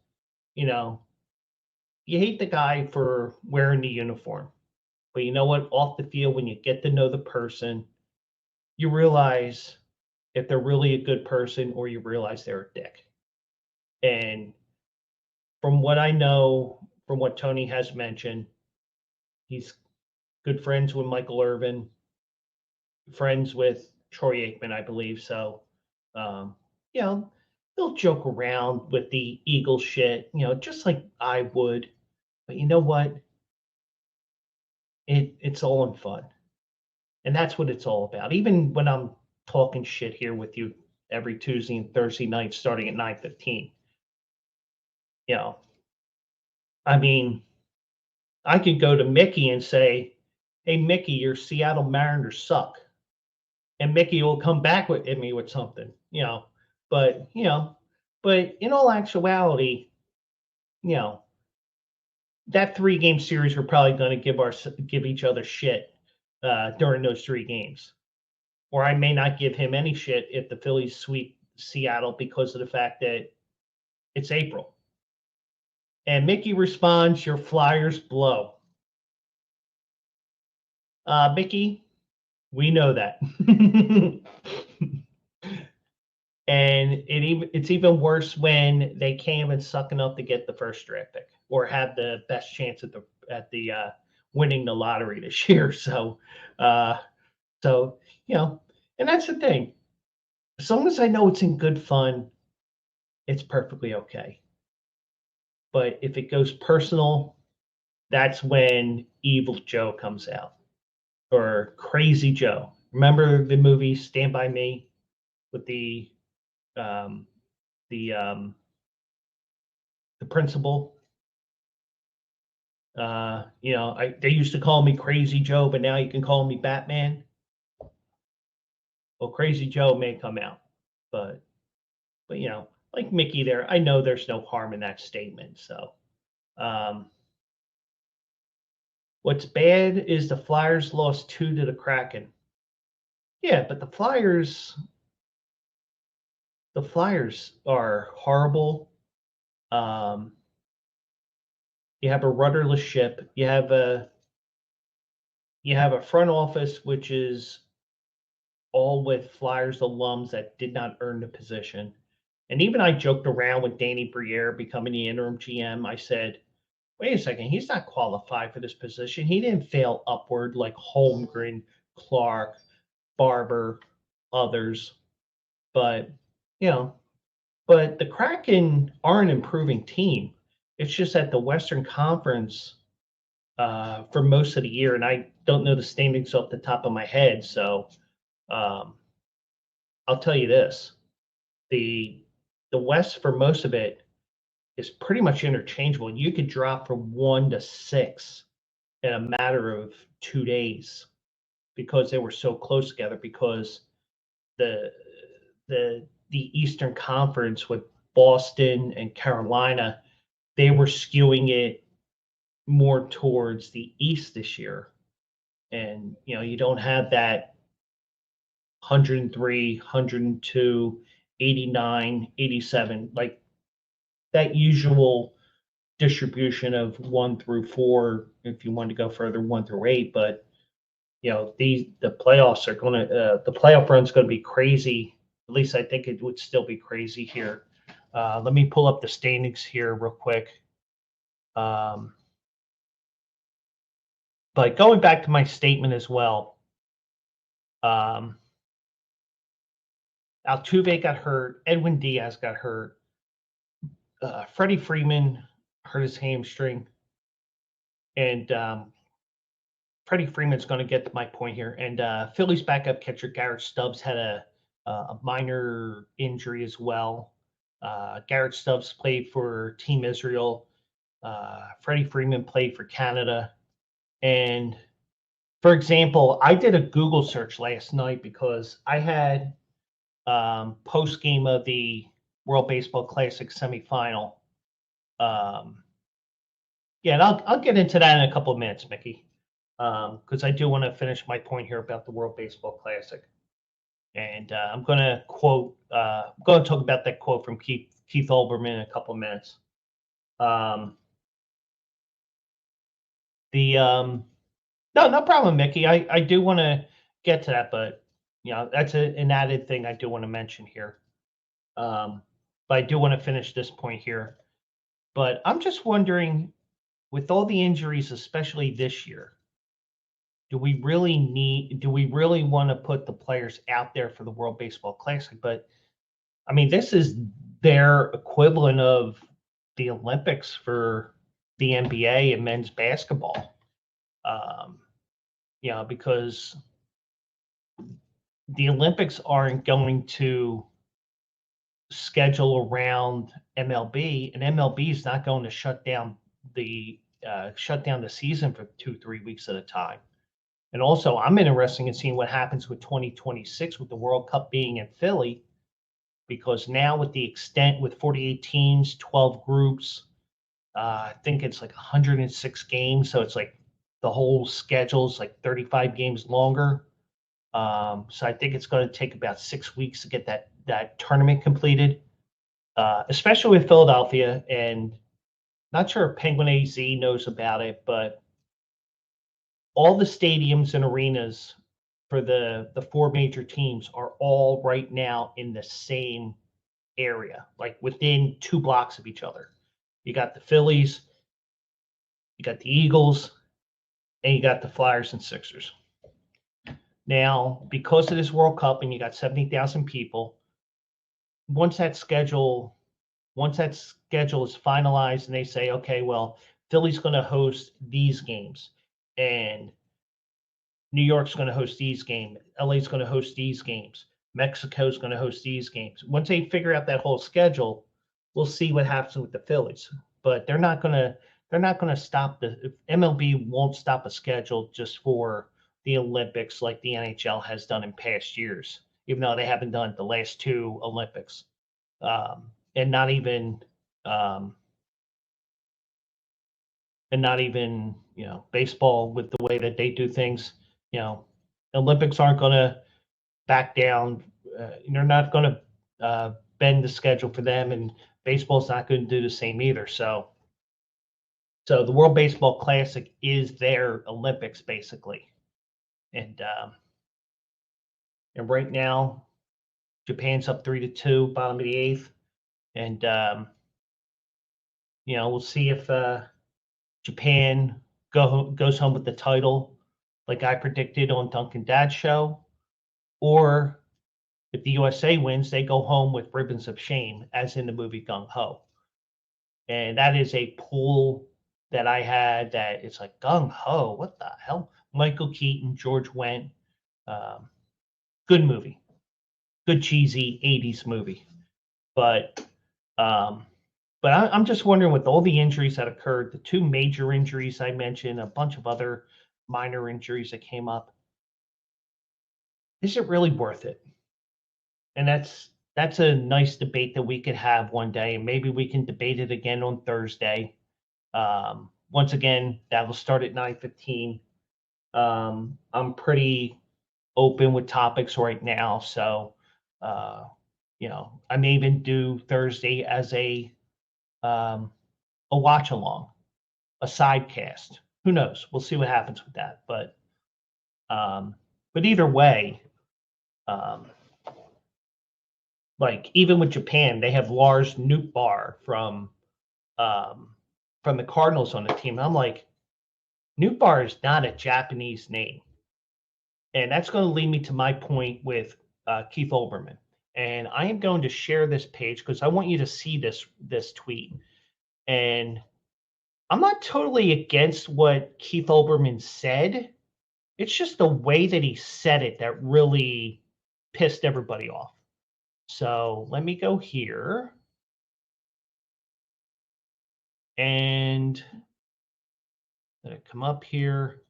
You hate the guy for wearing the uniform. But you know what? Off the field, when you get to know the person, you realize if they're really a good person, or you realize they're a dick. And from what I know, from what Tony has mentioned, he's good friends with Michael Irvin, friends with Troy Aikman, I believe. So, they'll joke around with the Eagle shit, just like I would. But you know what? It's all in fun. And that's what it's all about. Even when I'm talking shit here with you every Tuesday and Thursday night starting at 9:15. You know, I mean, I could go to Mickey and say, "Hey, Mickey, your Seattle Mariners suck," and Mickey will come back with me with something. But in all actuality, that 3-game series, we're probably going to give each other shit during those 3 games. Or I may not give him any shit if the Phillies sweep Seattle because of the fact that it's April. And Mickey responds, "Your Flyers blow." Mickey, we know that. And it's even worse when they came and suck enough to get the first draft pick or have the best chance at the winning the lottery this year. So and that's the thing. As long as I know it's in good fun, it's perfectly okay. But if it goes personal, that's when Evil Joe comes out, or Crazy Joe. Remember the movie Stand By Me with the principal? They used to call me Crazy Joe, but now you can call me Batman. Well, Crazy Joe may come out, but like Mickey there, I know there's no harm in that statement. So, what's bad is the Flyers lost 2 to the Kraken. Yeah, but the Flyers are horrible. You have a rudderless ship. You have a front office which is all with Flyers alums that did not earn the position. And even I joked around with Danny Briere becoming the interim GM. I said, wait a second, he's not qualified for this position. He didn't fail upward like Holmgren, Clark, Barber, others. But the Kraken are an improving team. It's just that the Western Conference for most of the year, and I don't know the standings off the top of my head, so I'll tell you this: the West for most of it is pretty much interchangeable. You could drop from 1 to 6 in a matter of 2 days because they were so close together. Because the Eastern Conference with Boston and Carolina, they were skewing it more towards the East this year. And, you don't have that 103, 102, 89, 87, like that usual distribution of 1 through 4, if you want to go further, 1 through 8. But, the playoffs are going to, the playoff run's going to be crazy. At least I think it would still be crazy here. Let me pull up the standings here real quick. But going back to my statement as well, Altuve got hurt. Edwin Diaz got hurt. Freddie Freeman hurt his hamstring. And Freddie Freeman's going to get to my point here. And Phillies backup catcher Garrett Stubbs had a minor injury as well. Garrett Stubbs played for Team Israel. Freddie Freeman played for Canada. And, for example, I did a Google search last night because I had post-game of the World Baseball Classic semifinal. And I'll get into that in a couple of minutes, Mickey, because I do want to finish my point here about the World Baseball Classic. And I'm going to talk about that quote from Keith Olbermann in a couple of minutes. No problem, Mickey. I do want to get to that, but that's an added thing I do want to mention here. But I do want to finish this point here. But I'm just wondering, with all the injuries, especially this year, do we really want to put the players out there for the World Baseball Classic? But I mean, this is their equivalent of the Olympics for the NBA and men's basketball. Because the Olympics aren't going to schedule around MLB, and MLB is not going to shut down the season for 2-3 weeks at a time. And also, I'm interested in seeing what happens with 2026 with the World Cup being in Philly, because now with the extent with 48 teams, 12 groups, I think it's like 106 games, so it's like the whole schedule is like 35 games longer. So I think it's going to take about 6 weeks to get that tournament completed, especially with Philadelphia. And not sure if Penguin AZ knows about it, but all the stadiums and arenas for the 4 major teams are all right now in the same area, like within 2 blocks of each other. You got the Phillies, you got the Eagles, and you got the Flyers and Sixers. Now, because of this World Cup and you got 70,000 people, once that schedule is finalized and they say, okay, well, Philly's going to host these games and New York's going to host these games, LA's going to host these games, Mexico's going to host these games. Once they figure out that whole schedule, we'll see what happens with the Phillies. But they're not going to stop MLB won't stop a schedule just for the Olympics like the NHL has done in past years, even though they haven't done the last 2 Olympics. And not even baseball with the way that they do things. Olympics aren't going to back down. They're not going to bend the schedule for them, and baseball's not going to do the same either. So the World Baseball Classic is their Olympics basically, and right now Japan's up 3-2, bottom of the 8th, and we'll see if Japan goes home with the title, like I predicted on Duncan Dad's show, or if the USA wins, they go home with ribbons of shame, as in the movie Gung Ho. And that is a pool that I had that it's like Gung Ho, what the hell? Michael Keaton, George Wendt, good movie, good cheesy 80s movie, but I'm just wondering, with all the injuries that occurred, the 2 major injuries I mentioned, a bunch of other minor injuries that came up, is it really worth it? And that's a nice debate that we could have one day, and maybe we can debate it again on Thursday. Once again, that will start at 9:15. I'm pretty open with topics right now, so I may even do Thursday as a watch along, a sidecast. Who knows? We'll see what happens with that. But either way, like even with Japan, they have Lars Nootbaar from the Cardinals on the team. I'm like, Nootbaar is not a Japanese name, and that's going to lead me to my point with Keith Olbermann. And I am going to share this page because I want you to see this tweet. And I'm not totally against what Keith Olbermann said. It's just the way that he said it that really pissed everybody off. So let me go here. And let it come up here.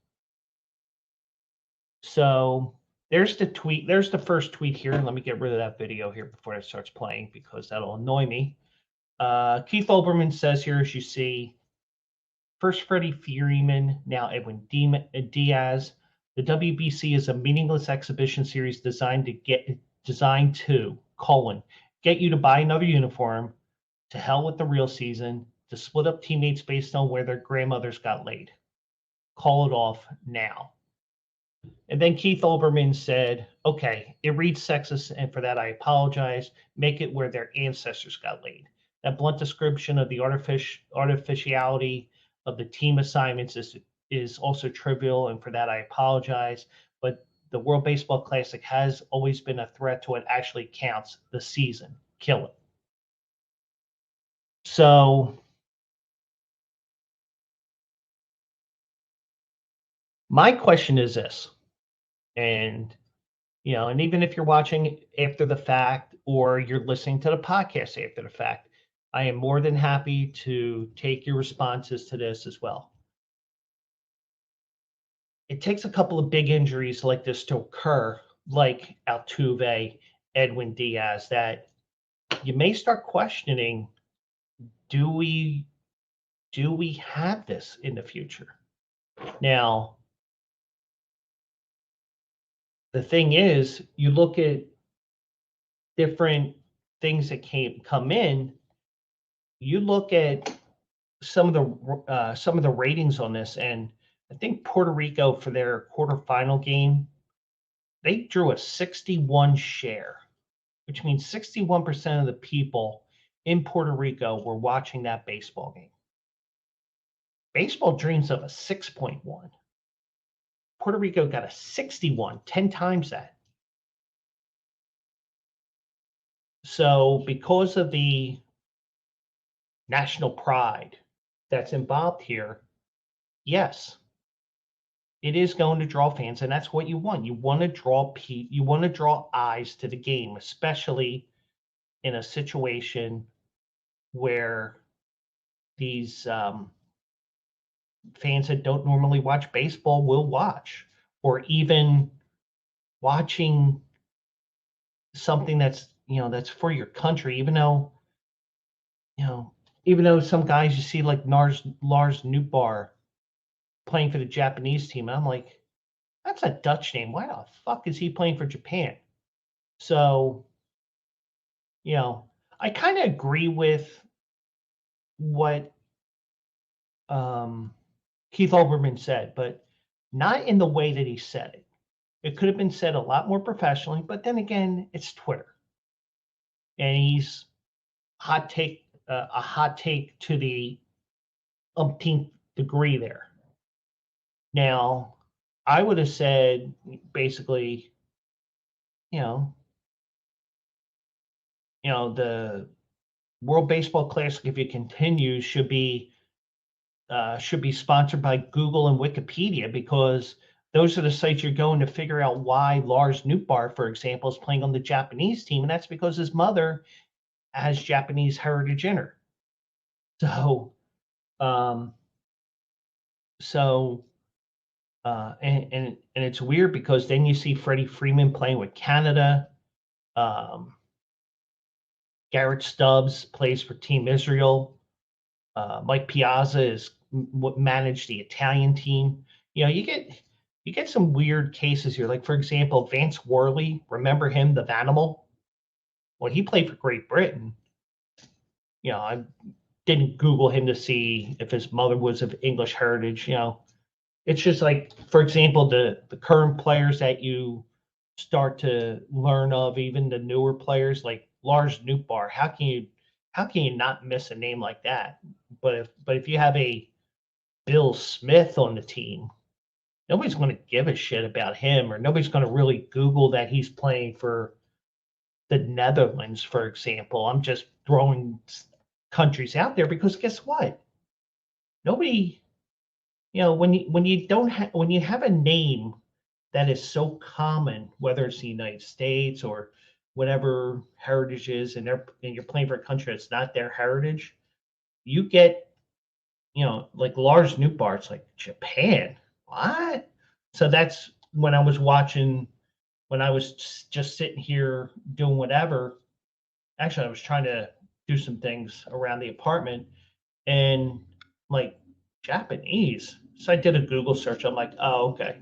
So there's the tweet. There's the first tweet here. Let me get rid of that video here before it starts playing because that'll annoy me. Keith Olbermann says here, as you see, first Freddie Freeman, now Edwin Diaz. The WBC is a meaningless exhibition series designed to get you to buy another uniform, to hell with the real season, to split up teammates based on where their grandmothers got laid. Call it off now. And then Keith Olbermann said, okay, it reads sexist, and for that I apologize. Make it where their ancestors got laid. That blunt description of the artificiality of the team assignments is also trivial, and for that I apologize. But the World Baseball Classic has always been a threat to what actually counts, the season. Kill it. So my question is this, and And even if you're watching after the fact or you're listening to the podcast after the fact, I am more than happy to take your responses to this as well. It takes a couple of big injuries like this to occur, like Altuve, Edwin Diaz, that you may start questioning, do we have this in the future? Now, the thing is, you look at different things that come in, you look at some of the ratings on this, and I think Puerto Rico, for their quarterfinal game, they drew a 61 share, which means 61% of the people in Puerto Rico were watching that baseball game. Baseball dreams of a 6.1. Puerto Rico got a 61, 10 times that. So because of the national pride that's involved here, yes, it is going to draw fans, and that's what you want. You want to draw eyes to the game, especially in a situation where these fans that don't normally watch baseball will watch, or even watching something that's for your country, even though some guys you see like Lars Nootbaar playing for the Japanese team, and I'm like, that's a Dutch name. Why the fuck is he playing for Japan? So, I kind of agree with what Keith Olbermann said, but not in the way that he said it. It could have been said a lot more professionally, but then again, it's Twitter. And he's a hot take to the umpteenth degree there. Now, I would have said basically, the World Baseball Classic, if it continues, should be sponsored by Google and Wikipedia, because those are the sites you're going to figure out why Lars Nootbaar, for example, is playing on the Japanese team, and that's because his mother has Japanese heritage in her. So, and it's weird because then you see Freddie Freeman playing with Canada. Garrett Stubbs plays for Team Israel. Mike Piazza is what managed the Italian team. You get some weird cases here. Like, for example, Vance Worley, remember him, the Vanimal? Well, he played for Great Britain. I didn't Google him to see if his mother was of English heritage. It's just like, for example, the current players that you start to learn of, even the newer players like Lars Nootbaar. How can you not miss a name like that? But if you have a Bill Smith on the team, nobody's going to give a shit about him, or nobody's going to really Google that he's playing for the Netherlands, for example. I'm just throwing countries out there because guess what? Nobody, when you have a name that is so common, whether it's the United States or whatever heritage is, and you're playing for a country that's not their heritage, you get, like Lars Nootbaar, it's like, Japan, what? So that's when I was just sitting here doing whatever. Actually, I was trying to do some things around the apartment, and like, Japanese. So I did a Google search. I'm like, oh, okay.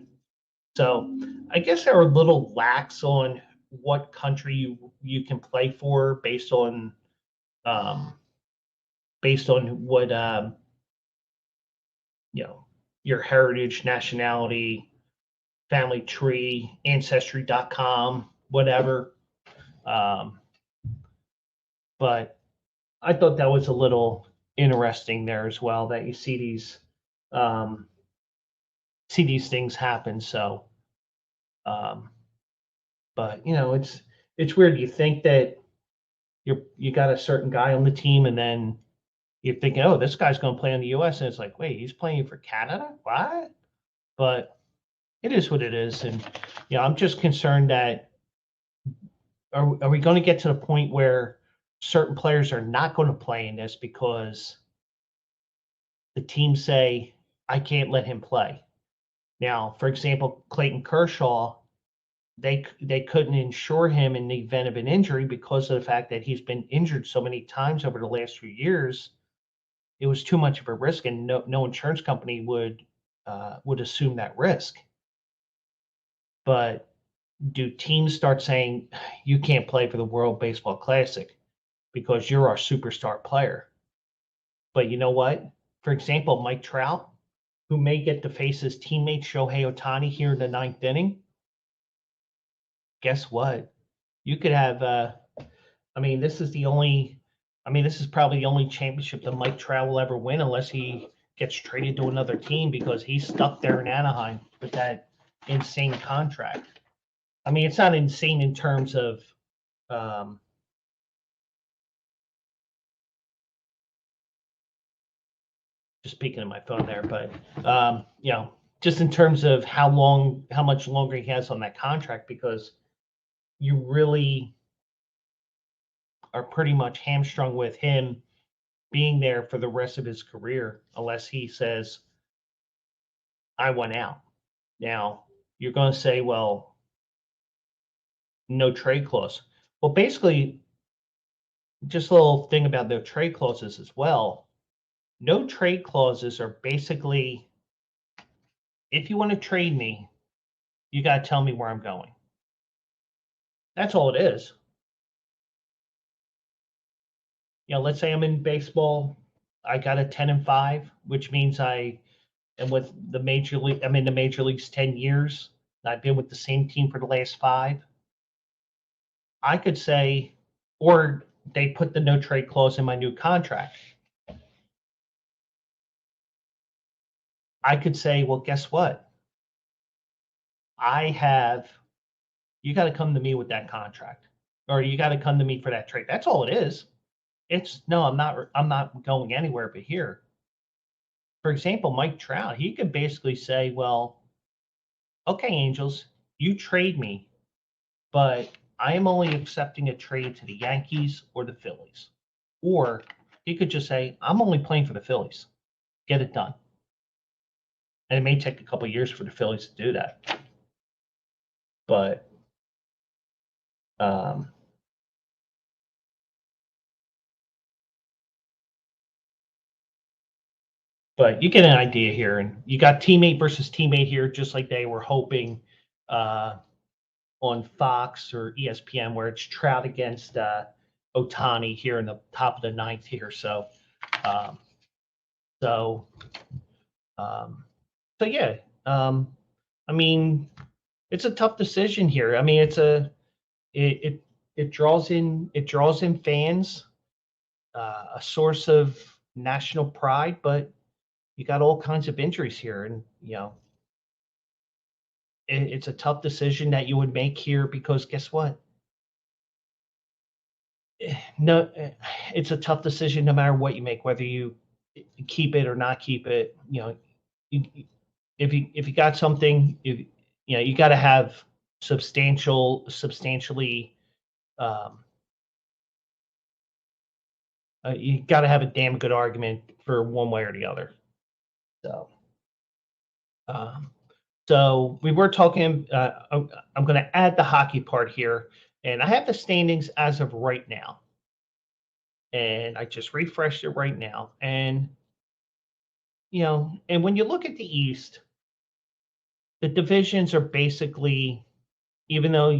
So I guess they're a little lax on what country you can play for based on what your heritage, nationality, family tree, ancestry.com, whatever. But I thought that was a little interesting there as well, that you see these things happen. So, but it's weird. You think that you got a certain guy on the team, and then you're thinking, oh, this guy's going to play in the U.S., and it's like, wait, he's playing for Canada? What? But it is what it is, and I'm just concerned that are we going to get to the point where certain players are not going to play in this because the teams say, I can't let him play? Now, for example, Clayton Kershaw, they couldn't insure him in the event of an injury because of the fact that he's been injured so many times over the last few years. It was too much of a risk, and no insurance company would assume that risk. But do teams start saying, you can't play for the World Baseball Classic because you're our superstar player? But you know what? For example, Mike Trout, who may get to face his teammate Shohei Ohtani here in the 9th inning, guess what? You could have, this is probably the only championship that Mike Trout will ever win unless he gets traded to another team because he's stuck there in Anaheim with that insane contract. I mean, it's not insane in terms of just speaking of my phone there, but just in terms of how much longer he has on that contract, because you really are pretty much hamstrung with him being there for the rest of his career unless he says, I want out. Now, you're going to say, well, no trade clause. Well, basically, just a little thing about the trade clauses as well. No trade clauses are basically, if you want to trade me, you got to tell me where I'm going. That's all it is. Let's say I'm in baseball. I got a 10-5, which means I am with the major league. I'm in the major leagues 10 years. I've been with the same team for the last 5. I could say, or they put the no trade clause in my new contract. I could say, well, guess what? You got to come to me with that contract, or you got to come to me for that trade. That's all it is. I'm not going anywhere but here. For example, Mike Trout, he could basically say, well, okay, Angels, you trade me, but I am only accepting a trade to the Yankees or the Phillies. Or he could just say, I'm only playing for the Phillies. Get it done. And it may take a couple of years for the Phillies to do that. But you get an idea here, and you got teammate versus teammate here, just like they were hoping on Fox or ESPN, where it's Trout against Ohtani here in the top of the 9th here. So yeah. It's a tough decision here. I mean, it draws in fans, a source of national pride, but you got all kinds of injuries here, and it's a tough decision that you would make here because guess what? No, it's a tough decision no matter what you make, whether you keep it or not keep it. If you got something, you got to have substantially. You got to have a damn good argument for one way or the other. So we were talking. I'm going to add the hockey part here, and I have the standings as of right now, and I just refreshed it right now, and and when you look at the East, the divisions are basically, even though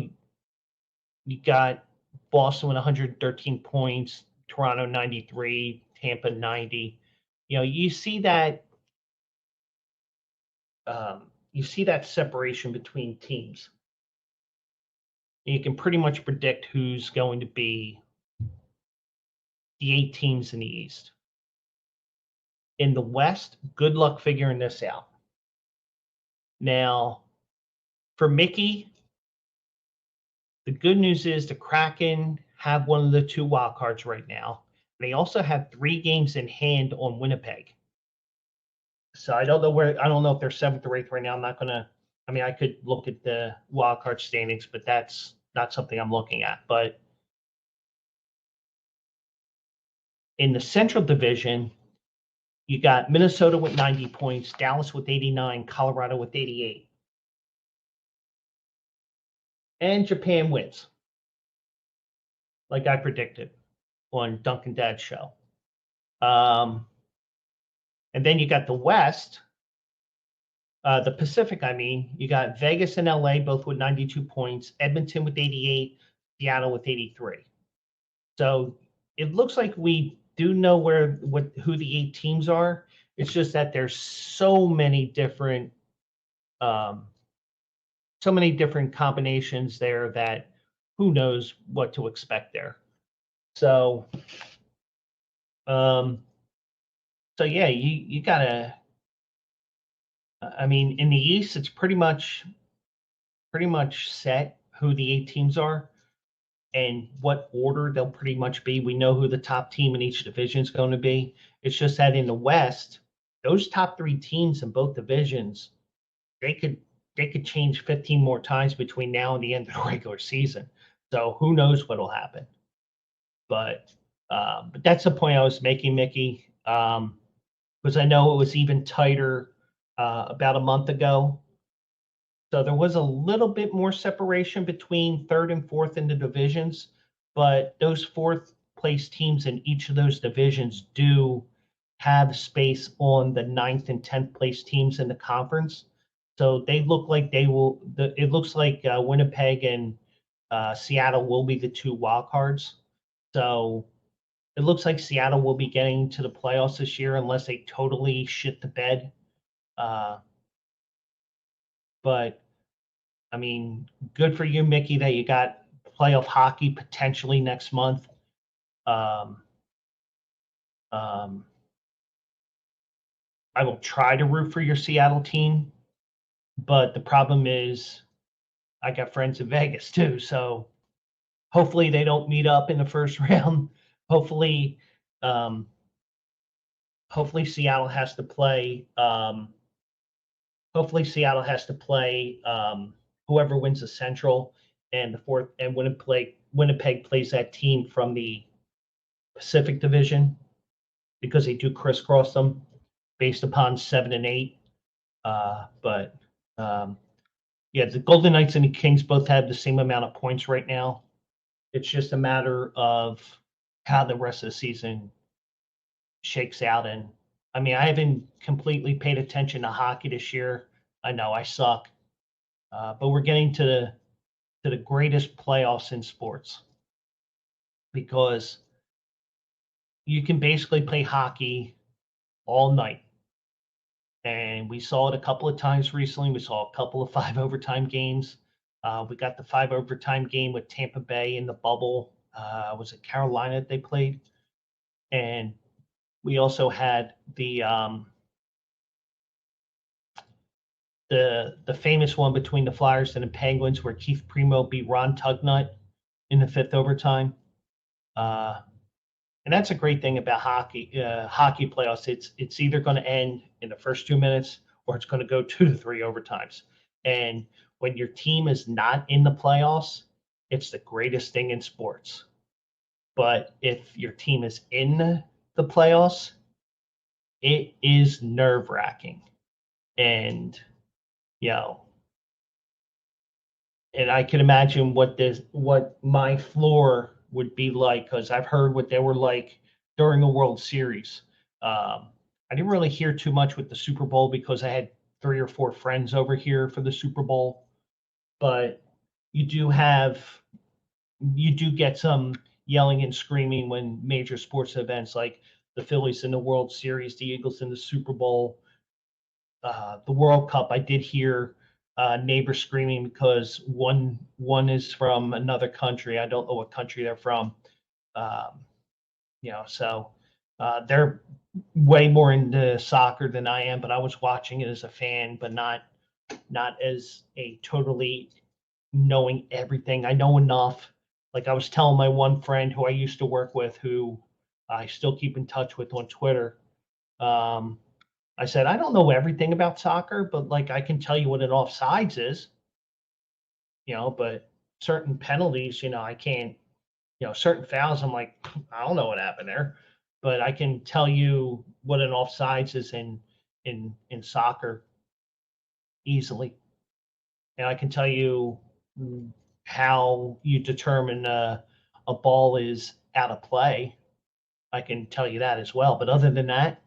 you got Boston with 113 points, Toronto 93, Tampa 90, you see that separation between teams. You can pretty much predict who's going to be the 8 teams in the East. In the West, good luck figuring this out. Now, for Mickey, the good news is the Kraken have one of the 2 wild cards right now. They also have 3 games in hand on Winnipeg. So I don't know if they're 7th or 8th right now. I'm not going to, I could look at the wild card standings, but that's not something I'm looking at. But in the Central Division, you got Minnesota with 90 points, Dallas with 89, Colorado with 88. And Japan wins, like I predicted on Duncan Dad's show. And then you got the West, the Pacific, I mean. You got Vegas and LA both with 92 points, Edmonton with 88, Seattle with 83. So it looks like we do know who the 8 teams are. It's just that there's so many different combinations there that who knows what to expect there. So yeah, you gotta. I mean, in the East, it's pretty much set who the 8 teams are and what order they'll pretty much be. We know who the top team in each division is going to be. It's just that in the West, those top 3 teams in both divisions, they could change 15 more times between now and the end of the regular season. So who knows what'll happen? But that's the point I was making, Mickey, because I know it was even tighter about a month ago. So there was a little bit more separation between 3rd and 4th in the divisions, but those 4th place teams in each of those divisions do have space on the 9th and 10th place teams in the conference. So they look like they will. It looks like Winnipeg and Seattle will be the 2 wild cards. So it looks like Seattle will be getting to the playoffs this year unless they totally shit the bed. But I mean, good for you, Mickey, that you got playoff hockey potentially next month. I will try to root for your Seattle team, but the problem is I got friends in Vegas too, so hopefully they don't meet up in the first round. Hopefully Seattle has to play. Whoever wins the Central, and the 4th, and Winnipeg plays that team from the Pacific Division, because they do crisscross them based upon 7 and 8. But yeah, the Golden Knights and the Kings both have the same amount of points right now. It's just a matter of how the rest of the season shakes out. And I mean, I haven't completely paid attention to hockey this year. I know I suck, but we're getting to the greatest playoffs in sports, because you can basically play hockey all night. And we saw it a couple of times recently. We saw a couple of 5 overtime games. We got the 5 overtime game with Tampa Bay in the bubble. Was it Carolina they played? And we also had the famous one between the Flyers and the Penguins, where Keith Primo beat Ron Tugnut in the 5th overtime. And that's a great thing about hockey playoffs. It's either going to end in the first 2 minutes, or it's going to go 2 to 3 overtimes. And when your team is not in the playoffs, it's the greatest thing in sports. But if your team is in the playoffs, it is nerve-wracking. And and I can imagine what my floor would be like, because I've heard what they were like during the World Series. I didn't really hear too much with the Super Bowl because I had 3 or 4 friends over here for the Super Bowl. But you do get some yelling and screaming when major sports events like the Phillies in the World Series, the Eagles in the Super Bowl, the World Cup. I did hear neighbors screaming because one is from another country. I don't know what country they're from. So they're way more into soccer than I am, but I was watching it as a fan, but not as a totally knowing everything. I know enough. Like I was telling my one friend who I used to work with, who I still keep in touch with on Twitter. I said, I don't know everything about soccer, but like I can tell you what an offsides is, but certain penalties, I can't, certain fouls, I'm like, I don't know what happened there, but I can tell you what an offsides is in soccer easily, and I can tell you how you determine a ball is out of play. I can tell you that as well. But other than that,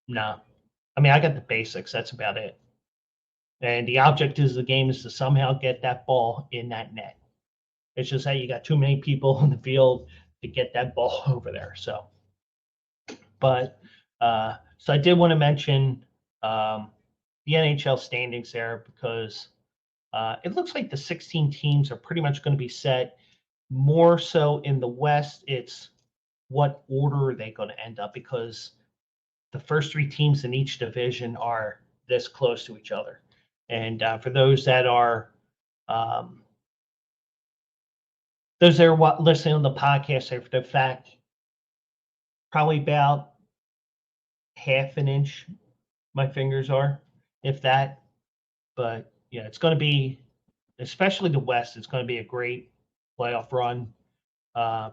no. I mean, I got the basics. That's about it. And the object of the game is to somehow get that ball in that net. It's just that you got too many people on the field to get that ball over there. So, but so I did want to mention the NHL standings there because it looks like the 16 teams are pretty much going to be set. More so in the West, it's what order are they going to end up, because the first three teams in each division are this close to each other. And for those that are listening on the podcast after the fact, probably about half an inch my fingers are, if that. But yeah, it's going to be, especially the West, it's going to be a great playoff run.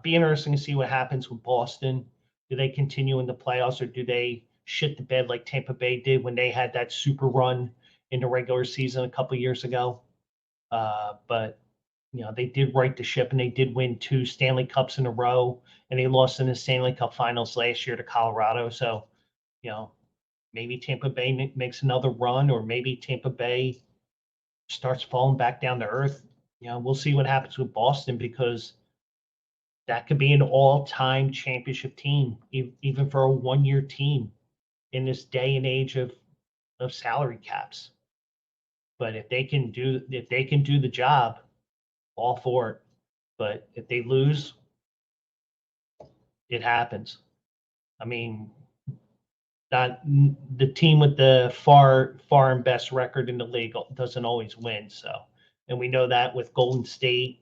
Be interesting to see what happens with Boston. Do they continue in the playoffs, or do they shit the bed like Tampa Bay did when they had that super run in the regular season a couple years ago? But they did right the ship, and they did win 2 Stanley Cups in a row, and they lost in the Stanley Cup Finals last year to Colorado. So, maybe Tampa Bay makes another run, or maybe Tampa Bay starts falling back down to earth. We'll see what happens with Boston, because that could be an all-time championship team, even for a one-year team in this day and age of salary caps. But if they can do the job, all for it. But if they lose, it happens. I mean, not the team with the far and best record in the league doesn't always win. So, and we know that with Golden State.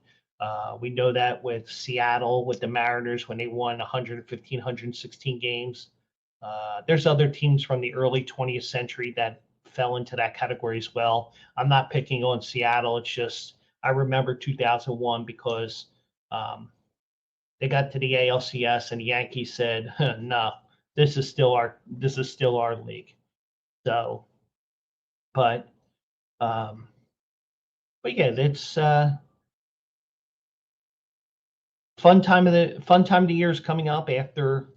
We know that with Seattle, with the Mariners, when they won 115, 116 games. There's other teams from the early 20th century that fell into that category as well. I'm not picking on Seattle. It's just I remember 2001 because they got to the ALCS and the Yankees said, "No, this is still our league." So, but yeah, it's fun time of the year is coming up after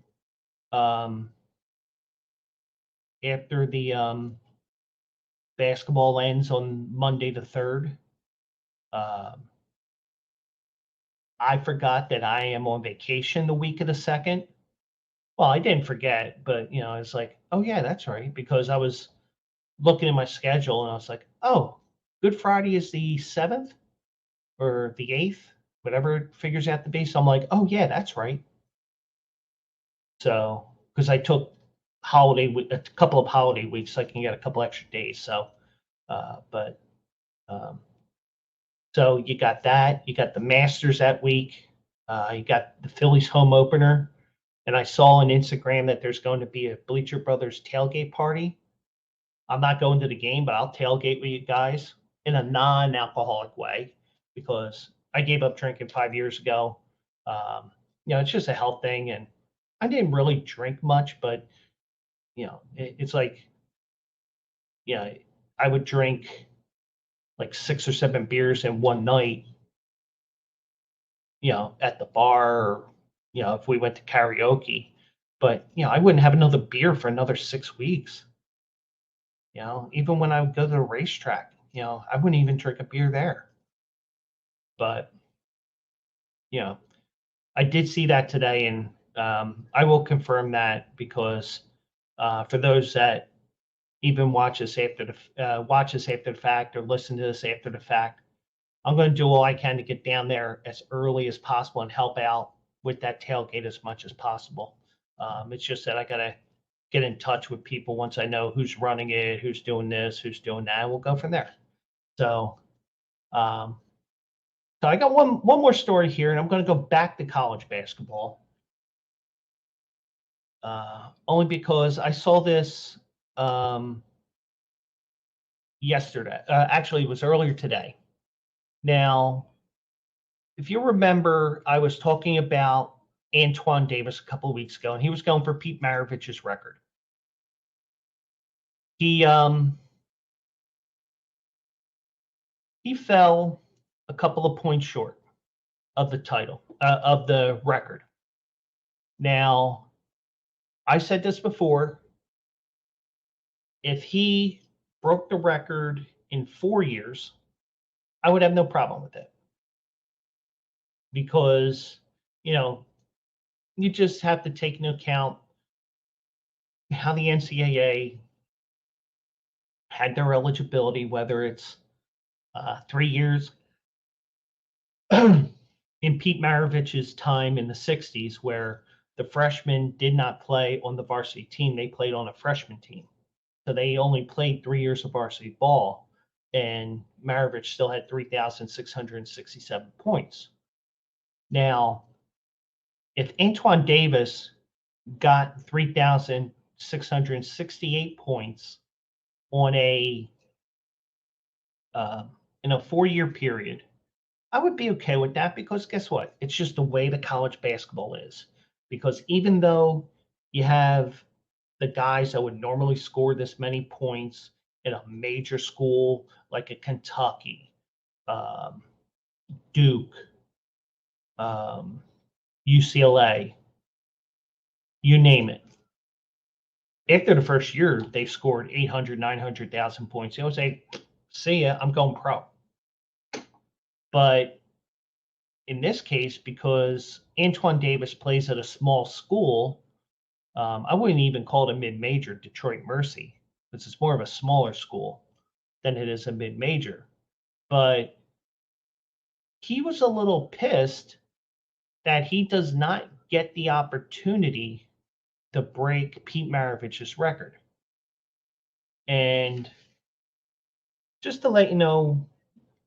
the basketball ends on Monday the 3rd. I forgot that I am on vacation the week of the 2nd. Well, I didn't forget, but it's like, oh yeah, that's right, because I was looking at my schedule and I was like, oh, Good Friday is the 7th or the 8th, whatever it figures out to be. So I'm like, oh yeah, that's right. So, because I took a couple of holiday weeks, so I can get a couple extra days. So, so you got that. You got the Masters that week. You got the Phillies home opener. And I saw on Instagram that there's going to be a Bleacher Brothers tailgate party. I'm not going to the game, but I'll tailgate with you guys in a non-alcoholic way, because I gave up drinking 5 years ago. It's just a health thing, and I didn't really drink much, but it's like, I would drink like 6 or 7 beers in one night, at the bar, or if we went to karaoke. But I wouldn't have another beer for another 6 weeks. Even when I would go to the racetrack, I wouldn't even drink a beer there. But I did see that today, and I will confirm that, because for those that even watch us after the fact, or listen to this after the fact, I'm going to do all I can to get down there as early as possible and help out with that tailgate as much as possible. It's just that I got to get in touch with people once I know who's running it, who's doing this, who's doing that, and we'll go from there. So, so I got one more story here, and I'm going to go back to college basketball. Only because I saw this yesterday. Actually, it was earlier today. Now, if you remember, I was talking about Antoine Davis a couple of weeks ago, and he was going for Pete Maravich's record. He fell a couple of points short of the title, of the record. Now, I said this before. If he broke the record in 4 years, I would have no problem with it. Because, you just have to take into account how the NCAA had their eligibility, whether it's 3 years in Pete Maravich's time in the 60s, where the freshmen did not play on the varsity team. They played on a freshman team. So they only played 3 years of varsity ball, and Maravich still had 3,667 points. Now, if Antoine Davis got 3,668 points on in a 4-year period, I would be okay with that, because guess what? It's just the way the college basketball is. Because even though you have the guys that would normally score this many points in a major school like a Kentucky, Duke, UCLA, you name it. After the first year, they scored 800, 900,000 points. They would say, see ya, I'm going pro. But in this case, because Antoine Davis plays at a small school, I wouldn't even call it a mid-major, Detroit Mercy, because it's more of a smaller school than it is a mid-major. But he was a little pissed that he does not get the opportunity to break Pete Maravich's record. And just to let you know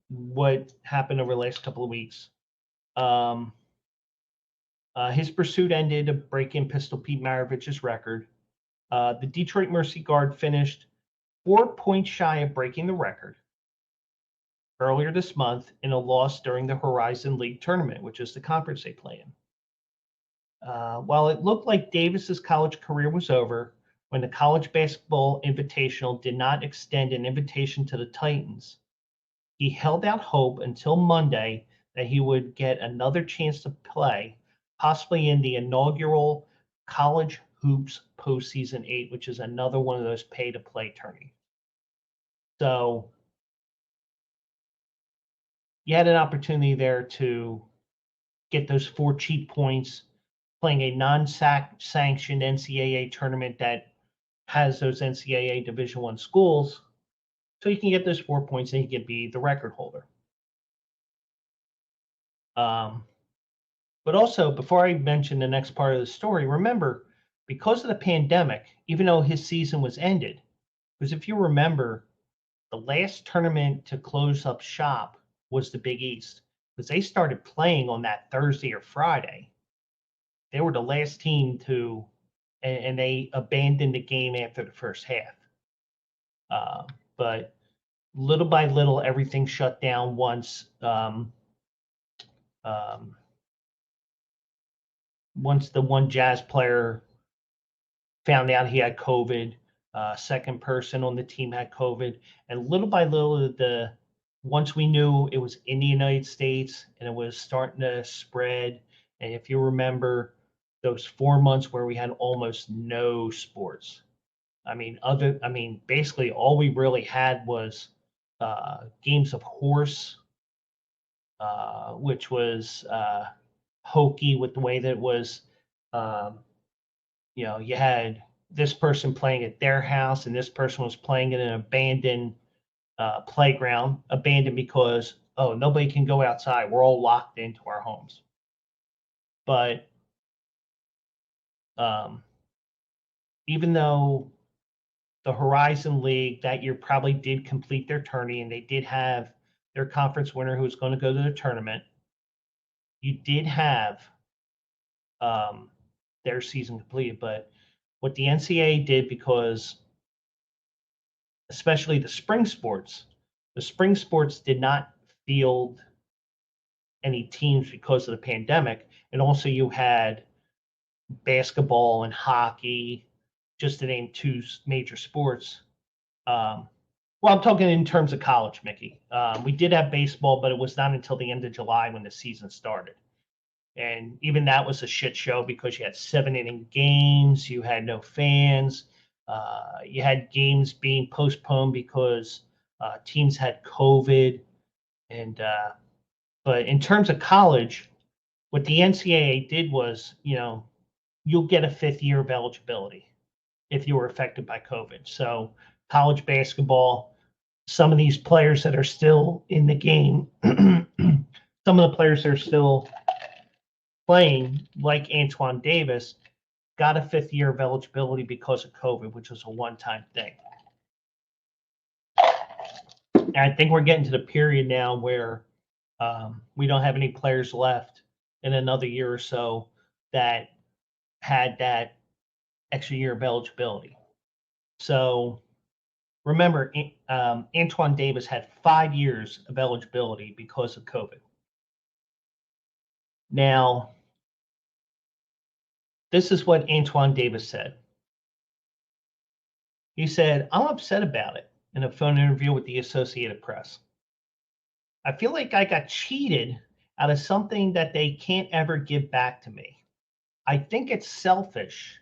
what happened over the last couple of weeks, his pursuit ended of breaking Pistol Pete Maravich's record. The Detroit Mercy guard finished 4 points shy of breaking the record earlier this month in a loss during the Horizon League tournament, which is the conference they play in. While it looked like Davis's college career was over when the College Basketball Invitational did not extend an invitation to the Titans, he held out hope until Monday that he would get another chance to play, possibly in the inaugural College Hoops Postseason 8, which is another one of those pay-to-play tourneys. So you had an opportunity there to get those 4 cheap points, playing a non-sanctioned NCAA tournament that has those NCAA Division I schools, so you can get those 4 points and you can be the record holder. But also, before I mention the next part of the story, remember, because of the pandemic, even though his season was ended, because if you remember, the last tournament to close up shop was the Big East, because they started playing on that Thursday or Friday. They were the last team to, and they abandoned the game after the first half. But little by little, everything shut down once the one Jazz player found out he had COVID, second person on the team had COVID, and little by little, once we knew it was in the United States and it was starting to spread, and if you remember those 4 months where we had almost no sports, basically all we really had was games of horse, which was hokey with the way that it was. You had this person playing at their house and this person was playing in an abandoned playground, abandoned because, nobody can go outside. We're all locked into our homes. But even though the Horizon League that year probably did complete their tourney and they did have their conference winner who was going to go to the tournament, you did have their season completed. But what the NCAA did, because especially the spring sports did not field any teams because of the pandemic. And also you had basketball and hockey, just to name two major sports. Well, I'm talking in terms of college, Mickey. We did have baseball, but it was not until the end of July when the season started. And even that was a shit show because you had 7-inning games, you had no fans, you had games being postponed because teams had COVID. And but in terms of college, what the NCAA did was, you'll get a 5th year of eligibility if you were affected by COVID. So college basketball, some of these players that are still in the game, some of the players that are still playing, like Antoine Davis, got a 5th year of eligibility because of COVID, which was a one-time thing. And I think we're getting to the period now where we don't have any players left in another year or so that had that extra year of eligibility. So remember, Antoine Davis had 5 years of eligibility because of COVID. Now, this is what Antoine Davis said. He said, "I'm upset about it," in a phone interview with the Associated Press. "I feel like I got cheated out of something that they can't ever give back to me. I think it's selfish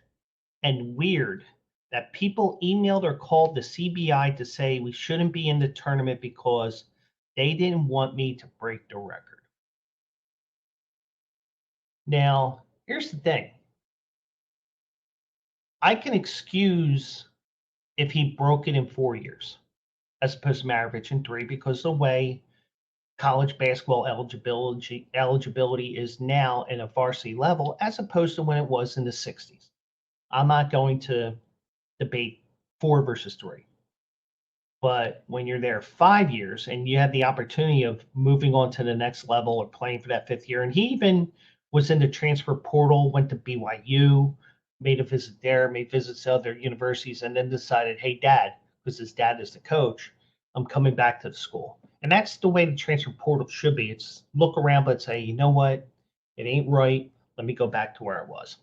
and weird that people emailed or called the CBI to say we shouldn't be in the tournament because they didn't want me to break the record." Now, here's the thing. I can excuse if he broke it in 4 years as opposed to Maravich in 3 because of the way college basketball eligibility is now in a varsity level as opposed to when it was in the 60s. I'm not going to debate 4 versus 3. But when you're there 5 years and you have the opportunity of moving on to the next level or playing for that 5th year, and he even was in the transfer portal, went to BYU, made a visit there, made visits to other universities, and then decided, hey, Dad, because his dad is the coach, I'm coming back to the school. And that's the way the transfer portal should be. It's look around but say, you know what? It ain't right. Let me go back to where I was.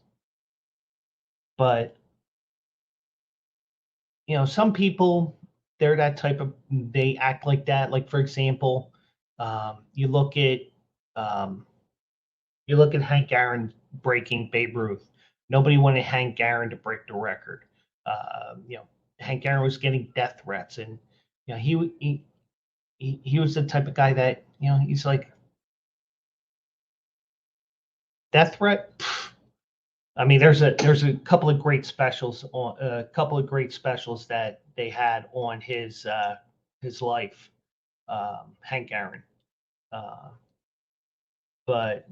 But, some people, they're that type of, they act like that. Like, for example, you look at Hank Aaron breaking Babe Ruth. Nobody wanted Hank Aaron to break the record. Hank Aaron was getting death threats, and he was the type of guy that he's like, death threat. Pfft. I mean, there's a couple of great specials that they had on his life, Hank Aaron, but.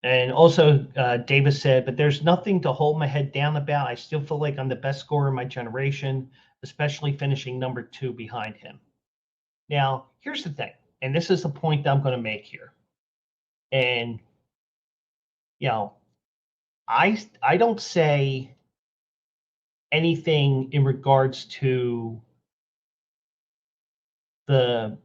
And also, Davis said, but there's nothing to hold my head down about. I still feel like I'm the best scorer in my generation, especially finishing number 2 behind him. Now, here's the thing, and this is the point that I'm going to make here. And, I don't say anything in regards to the,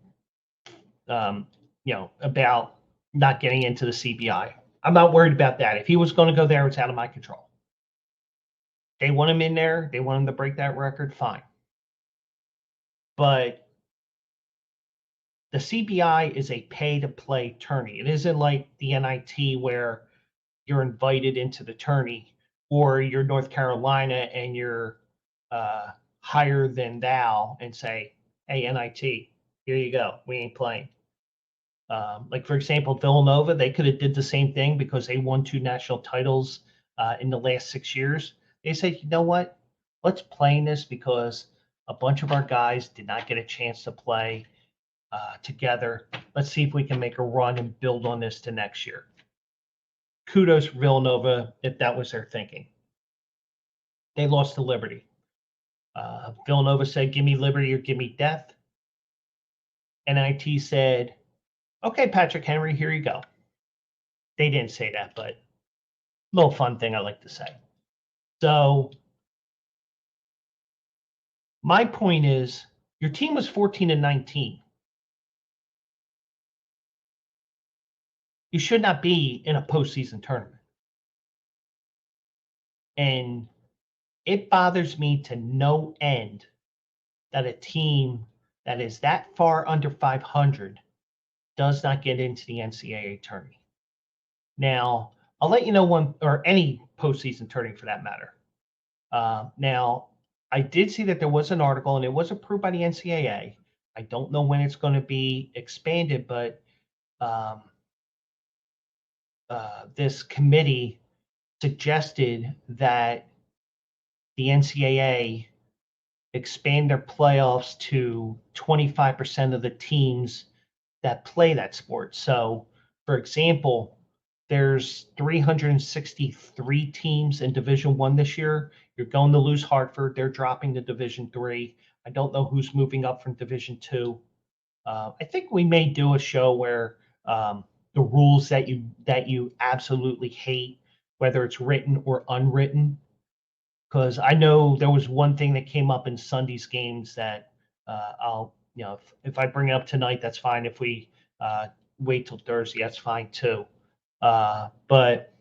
about not getting into the CBI. I'm not worried about that. If he was going to go there, it's out of my control. They want him in there. They want him to break that record. Fine. But the CBI is a pay-to-play tourney. It isn't like the NIT where you're invited into the tourney, or you're North Carolina and you're higher than thou and say, hey, NIT, here you go. We ain't playing. Like, for example, Villanova, they could have did the same thing because they won 2 national titles in the last 6 years. They said, you know what? Let's play in this because a bunch of our guys did not get a chance to play together. Let's see if we can make a run and build on this to next year. Kudos for Villanova if that was their thinking. They lost to Liberty. Villanova said, give me liberty or give me death. NIT said, okay, Patrick Henry, here you go. They didn't say that, but a little fun thing I like to say. So my point is, your team was 14-19. You should not be in a postseason tournament. And it bothers me to no end that a team that is that far under 500 does not get into the NCAA tourney. Now, I'll let you know when, or any postseason tourney for that matter. Now, I did see that there was an article, and it was approved by the NCAA. I don't know when it's going to be expanded, but this committee suggested that the NCAA expand their playoffs to 25% of the teams that play that sport. So, for example, there's 363 teams in Division One this year. You're going to lose Hartford. They're dropping to Division Three. I don't know who's moving up from Division Two. I think we may do a show where the rules that you absolutely hate, whether it's written or unwritten, because I know there was one thing that came up in Sunday's games that I'll, if I bring it up tonight, that's fine. If we wait till Thursday, that's fine too. But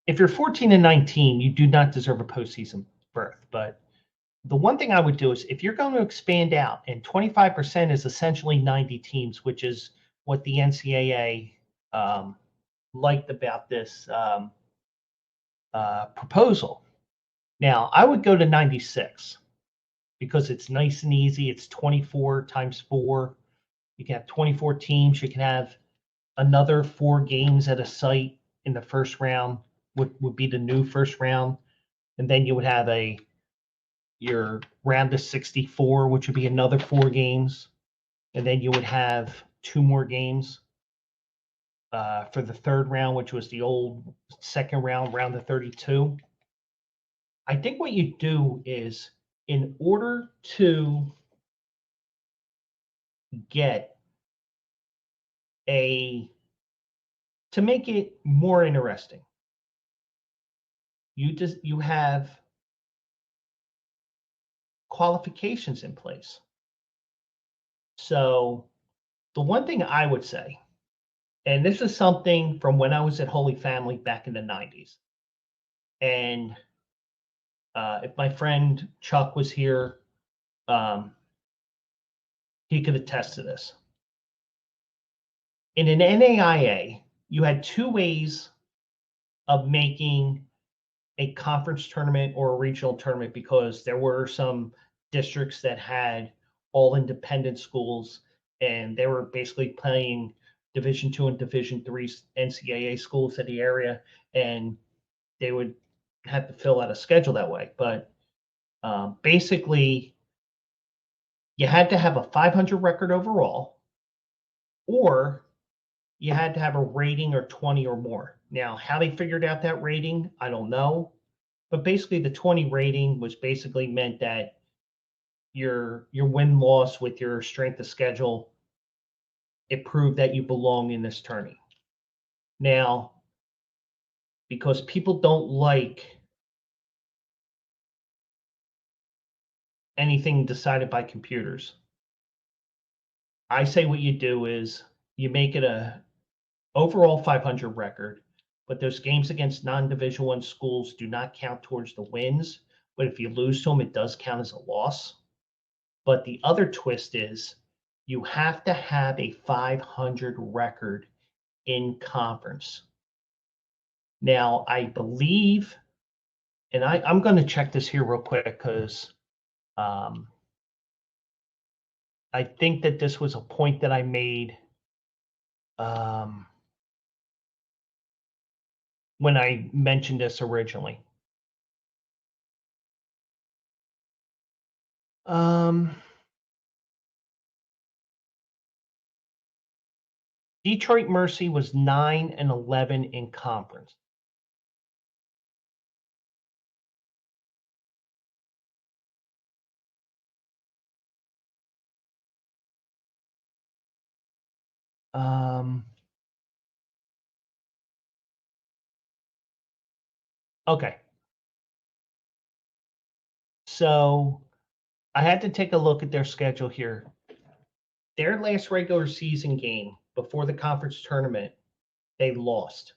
if you're 14-19, you do not deserve a postseason berth. But the one thing I would do is, if you're going to expand out, and 25% is essentially 90 teams, which is what the NCAA liked about this proposal. Now, I would go to 96 because it's nice and easy. It's 24 times 4. You can have 24 teams. You can have another 4 games at a site in the first round, would be the new first round. And then you would have your round of 64, which would be another 4 games. And then you would have 2 more games for the third round, which was the old second round, round of 32. I think what you do is, in order to get to make it more interesting, you have qualifications in place. So the one thing I would say, and this is something from when I was at Holy Family back in the 90s, and if my friend Chuck was here, he could attest to this. In an NAIA, you had 2 ways of making a conference tournament or a regional tournament, because there were some districts that had all independent schools, and they were basically playing Division II and Division III NCAA schools in the area, and they would have to fill out a schedule that way. But basically, you had to have a 500 record overall, or you had to have a rating or 20 or more. Now, how they figured out that rating, I don't know. But basically, the 20 rating was basically meant that your win-loss with your strength of schedule, it proved that you belong in this tourney. Now, because people don't like anything decided by computers, I say what you do is you make it a overall 500 record, but those games against non-Division I schools do not count towards the wins. But if you lose to them, it does count as a loss. But the other twist is, you have to have a 500 record in conference. Now, I believe, and I'm going to check this here real quick, because I think that this was a point that I made when I mentioned this originally. Detroit Mercy was 9-11 in conference. Okay. So I had to take a look at their schedule here. Their last regular season game before the conference tournament, they lost.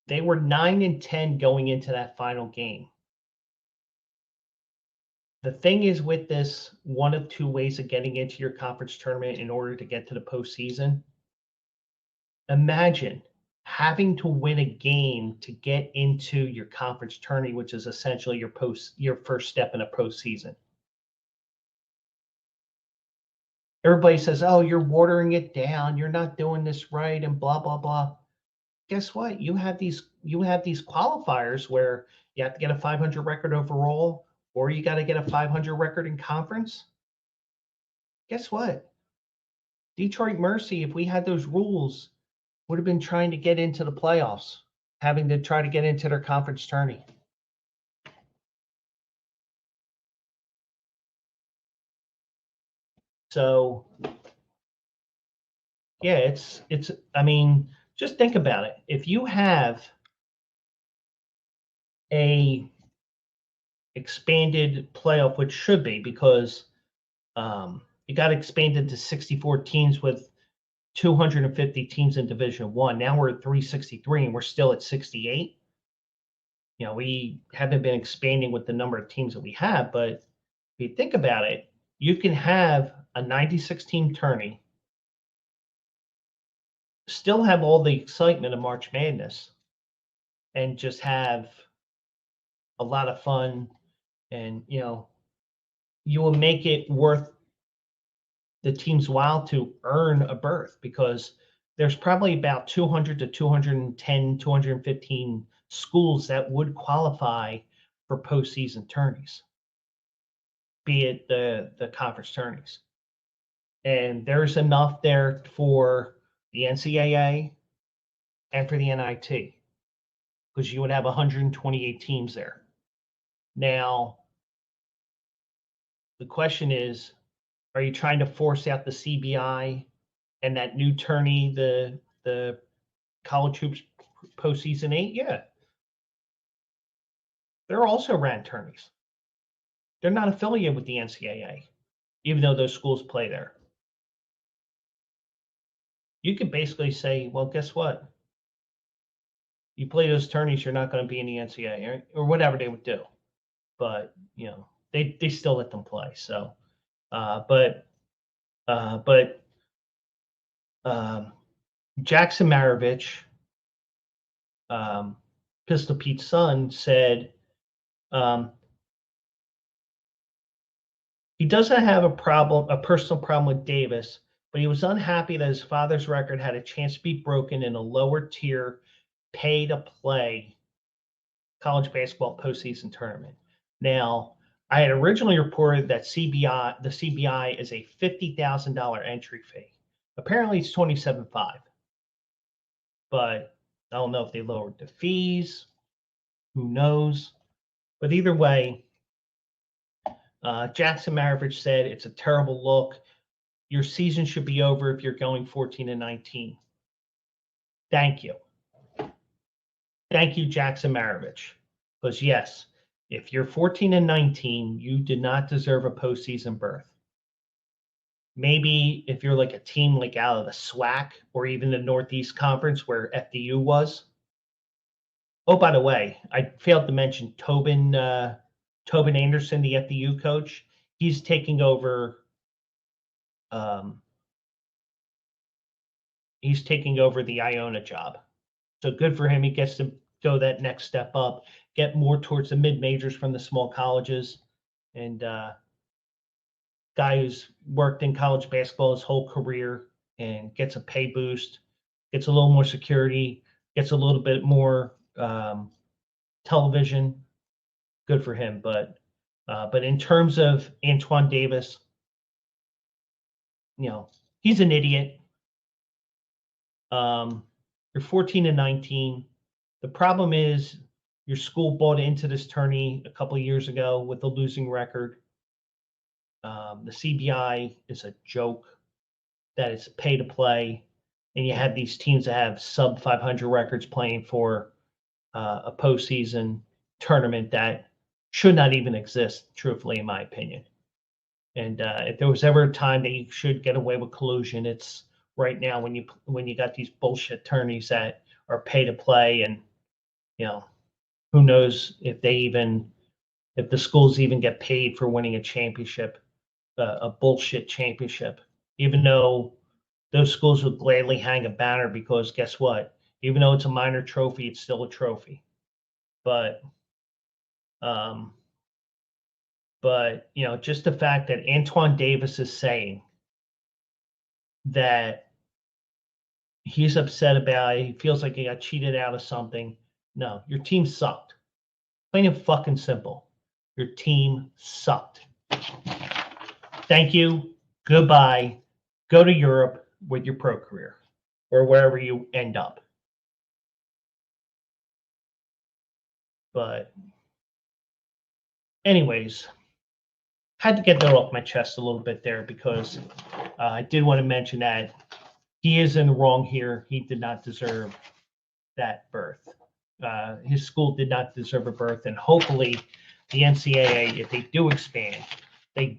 They were 9-10 going into that final game. The thing is with this, one of two ways of getting into your conference tournament in order to get to the postseason. Imagine having to win a game to get into your conference tourney, which is essentially your first step in a postseason. Everybody says, "Oh, you're watering it down. You're not doing this right," and blah blah blah. Guess what? You have these qualifiers where you have to get a 500 record overall, or you got to get a 500 record in conference. Guess what? Detroit Mercy, if we had those rules, would have been trying to get into the playoffs, having to try to get into their conference tourney. So, yeah, it's. I mean, just think about it. If you have a expanded playoff, which should be because it got expanded to 64 teams with 250 teams in Division One. Now we're at 363, and we're still at 68. You know, we haven't been expanding with the number of teams that we have, but if you think about it, you can have a 96 team tourney, still have all the excitement of March Madness, and just have a lot of fun, and you will make it worth the team's while to earn a berth, because there's probably about 200 to 210, 215 schools that would qualify for postseason tourneys, be it the conference tourneys. And there's enough there for the NCAA and for the NIT, because you would have 128 teams there. Now, the question is, are you trying to force out the CBI and that new tourney, the college hoops postseason 8? Yeah. They're also ran tourneys. They're not affiliated with the NCAA, even though those schools play there. You could basically say, well, guess what? You play those tourneys, you're not going to be in the NCAA, or whatever they would do. But, they still let them play. So, Jackson Maravich, Pistol Pete's son, said he doesn't have a personal problem with Davis, but he was unhappy that his father's record had a chance to be broken in a lower tier pay-to-play college basketball postseason tournament. Now, I had originally reported that the CBI is a $50,000 entry fee. Apparently, it's $27,500. But I don't know if they lowered the fees. Who knows? But either way, Jackson Maravich said it's a terrible look. Your season should be over if you're going 14-19. Thank you. Thank you, Jackson Maravich. Because yes, if you're 14-19, you did not deserve a postseason berth. Maybe if you're like a team like out of the SWAC or even the Northeast Conference where FDU was. Oh, by the way, I failed to mention Tobin Anderson, the FDU coach. He's taking over. He's taking over the Iona job. So good for him. He gets to go that next step up, get more towards the mid-majors from the small colleges. And guy who's worked in college basketball his whole career and gets a pay boost, gets a little more security, gets a little bit more television. Good for him. But in terms of Antoine Davis, he's an idiot. You're 14-19. The problem is your school bought into this tourney a couple of years ago with a losing record. The CBI is a joke. That it's pay to play. and you have these teams that have sub 500 records playing for a postseason tournament that should not even exist, truthfully, in my opinion. And if there was ever a time that you should get away with collusion, it's right now when you got these bullshit tourneys that are pay to play, and who knows if the schools even get paid for winning a championship, a bullshit championship, even though those schools would gladly hang a banner, because guess what? Even though it's a minor trophy, it's still a trophy. But just the fact that Antoine Davis is saying that he's upset about it, he feels like he got cheated out of something. No, your team sucked. Plain and fucking simple. Your team sucked. Thank you. Goodbye. Go to Europe with your pro career or wherever you end up. But anyways, had to get that off my chest a little bit there, because I did want to mention that he is in the wrong here. He did not deserve that berth. His school did not deserve a berth, and hopefully the NCAA, if they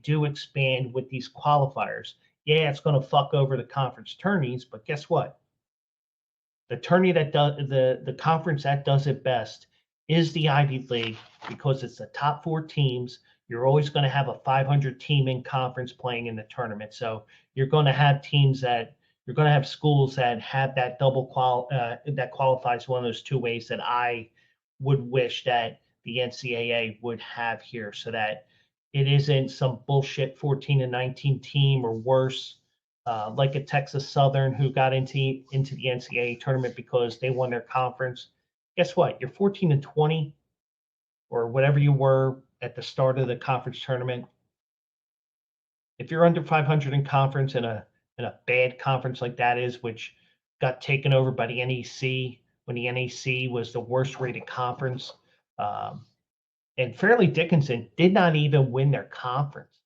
do expand with these qualifiers. Yeah, it's going to fuck over the conference tourneys, but guess what? The tourney that does the conference that does it best is the Ivy League, because it's the top 4 teams. You're always going to have a 500 team in conference playing in the tournament. So you're going to have schools that have that double that qualifies one of those 2 ways that I would wish that the NCAA would have here, so that it isn't some bullshit 14 and 19 team or worse, like a Texas Southern who got into the NCAA tournament because they won their conference. Guess what? You're 14 and 20 or whatever you were at the start of the conference tournament. If you're under 500 in conference, in a bad conference like that is, which got taken over by the NEC when the NEC was the worst rated conference, and Fairleigh Dickinson did not even win their conference.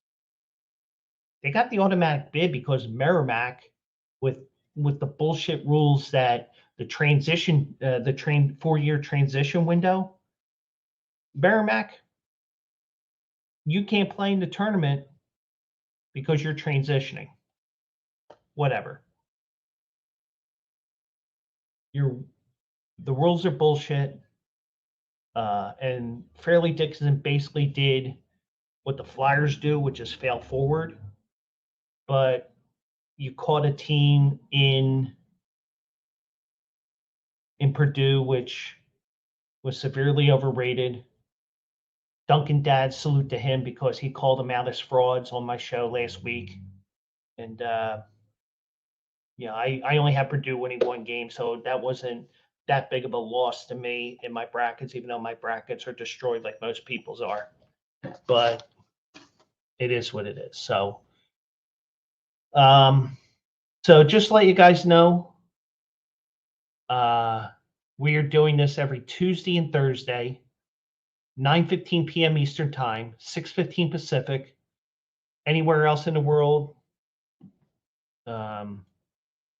They got the automatic bid because Merrimack, with the bullshit rules that the 4-year transition window, Merrimack, you can't play in the tournament because you're transitioning. Whatever. The rules are bullshit. And Fairleigh Dickinson basically did what the Flyers do, which is fail forward. But you caught a team in Purdue, which was severely overrated. Duncan Dad, salute to him, because he called them out as frauds on my show last week. And I only had Purdue winning 1 game, so that wasn't that big of a loss to me in my brackets, even though my brackets are destroyed like most people's are. But it is what it is. So just to let you guys know, we are doing this every Tuesday and Thursday, 9:15 p.m. Eastern Time, 6:15 Pacific. Anywhere else in the world,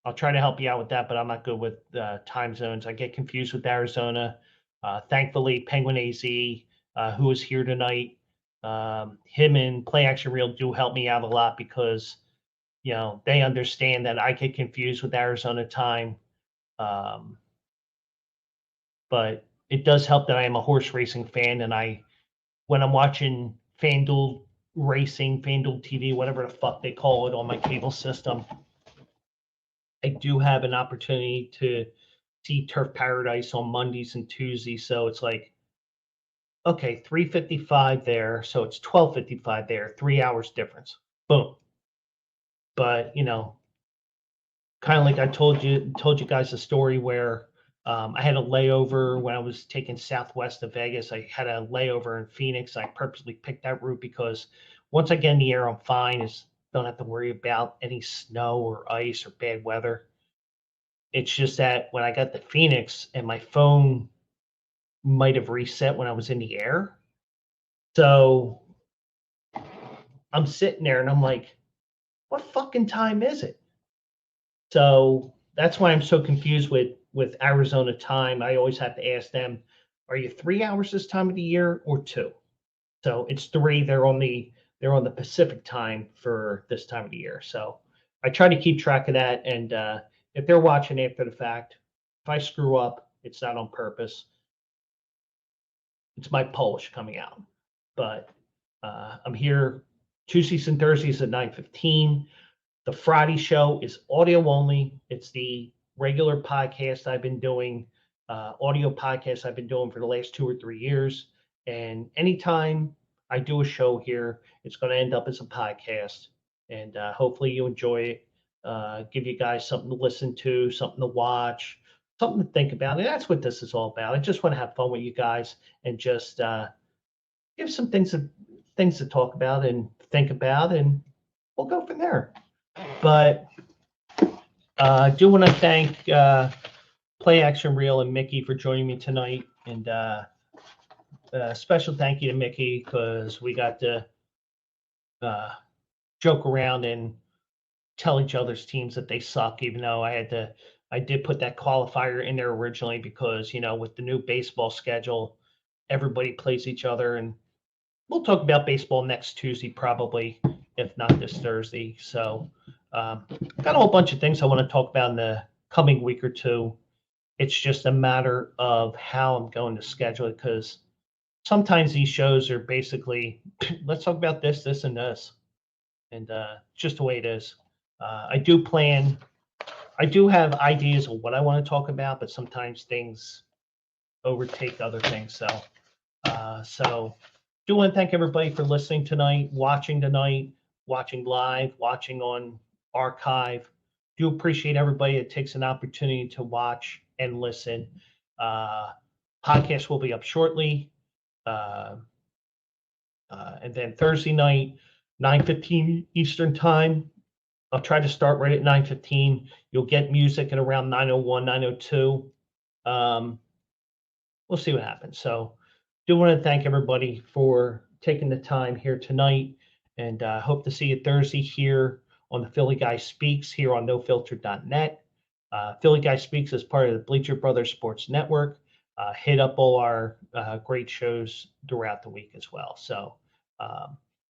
I'll try to help you out with that, but I'm not good with time zones. I get confused with Arizona. Thankfully, Penguin AZ, who is here tonight, him and Play Action Reel do help me out a lot, because they understand that I get confused with Arizona time. But it does help that I am a horse racing fan, and when I'm watching FanDuel Racing, FanDuel TV, whatever the fuck they call it on my cable system, I do have an opportunity to see Turf Paradise on Mondays and Tuesdays. So it's like, okay, 3:55 there, so it's 12:55 there, 3 hours difference. Boom. But kind of like I told you guys a story where I had a layover when I was taking Southwest to Vegas. I had a layover in Phoenix. I purposely picked that route because once I get in the air, I'm fine. Don't have to worry about any snow or ice or bad weather. It's just that when I got to Phoenix and my phone might have reset when I was in the air. So I'm sitting there and I'm like, what fucking time is it? So that's why I'm so confused with Arizona time. I always have to ask them, are you 3 hours this time of the year or 2? So it's 3. They're on the Pacific time for this time of the year. So I try to keep track of that. And if they're watching after the fact, if I screw up, it's not on purpose. It's my Polish coming out. But I'm here Tuesdays and Thursdays at 9:15. The Friday show is audio only. It's the regular podcast I've been doing, audio podcast I've been doing for the last 2 or 3 years. And anytime I do a show here, it's going to end up as a podcast. And hopefully you enjoy it. Give you guys something to listen to, something to watch, something to think about. And that's what this is all about. I just want to have fun with you guys and just give some things to talk about and think about, and we'll go from there. But I do want to thank Play Action Reel and Mickey for joining me tonight. And special thank you to Mickey because we got to joke around and tell each other's teams that they suck, even though I did put that qualifier in there originally because, with the new baseball schedule, everybody plays each other. And we'll talk about baseball next Tuesday, probably, if not this Thursday. So got a whole bunch of things I want to talk about in the coming week or two. It's just a matter of how I'm going to schedule it because sometimes these shows are basically, let's talk about this, this, and this. And just the way it is. I do have ideas of what I want to talk about, but sometimes things overtake other things. So do want to thank everybody for listening tonight, watching live, watching on archive. Do appreciate everybody that takes an opportunity to watch and listen. Podcast will be up shortly. And then Thursday night, 9:15 Eastern time. I'll try to start right at 9:15. You'll get music at around 9:01, 9:02. We'll see what happens. So do want to thank everybody for taking the time here tonight, and hope to see you Thursday here on the Philly Guy Speaks here on nofilter.net. Philly Guy Speaks is part of the Bleacher Brothers Sports Network. Hit up all our great shows throughout the week as well. So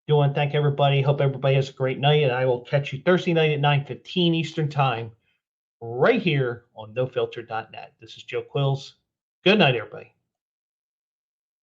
do want to thank everybody. Hope everybody has a great night, and I will catch you Thursday night at 9:15 Eastern time right here on nofilter.net. This is Joe Quills. Good night, everybody.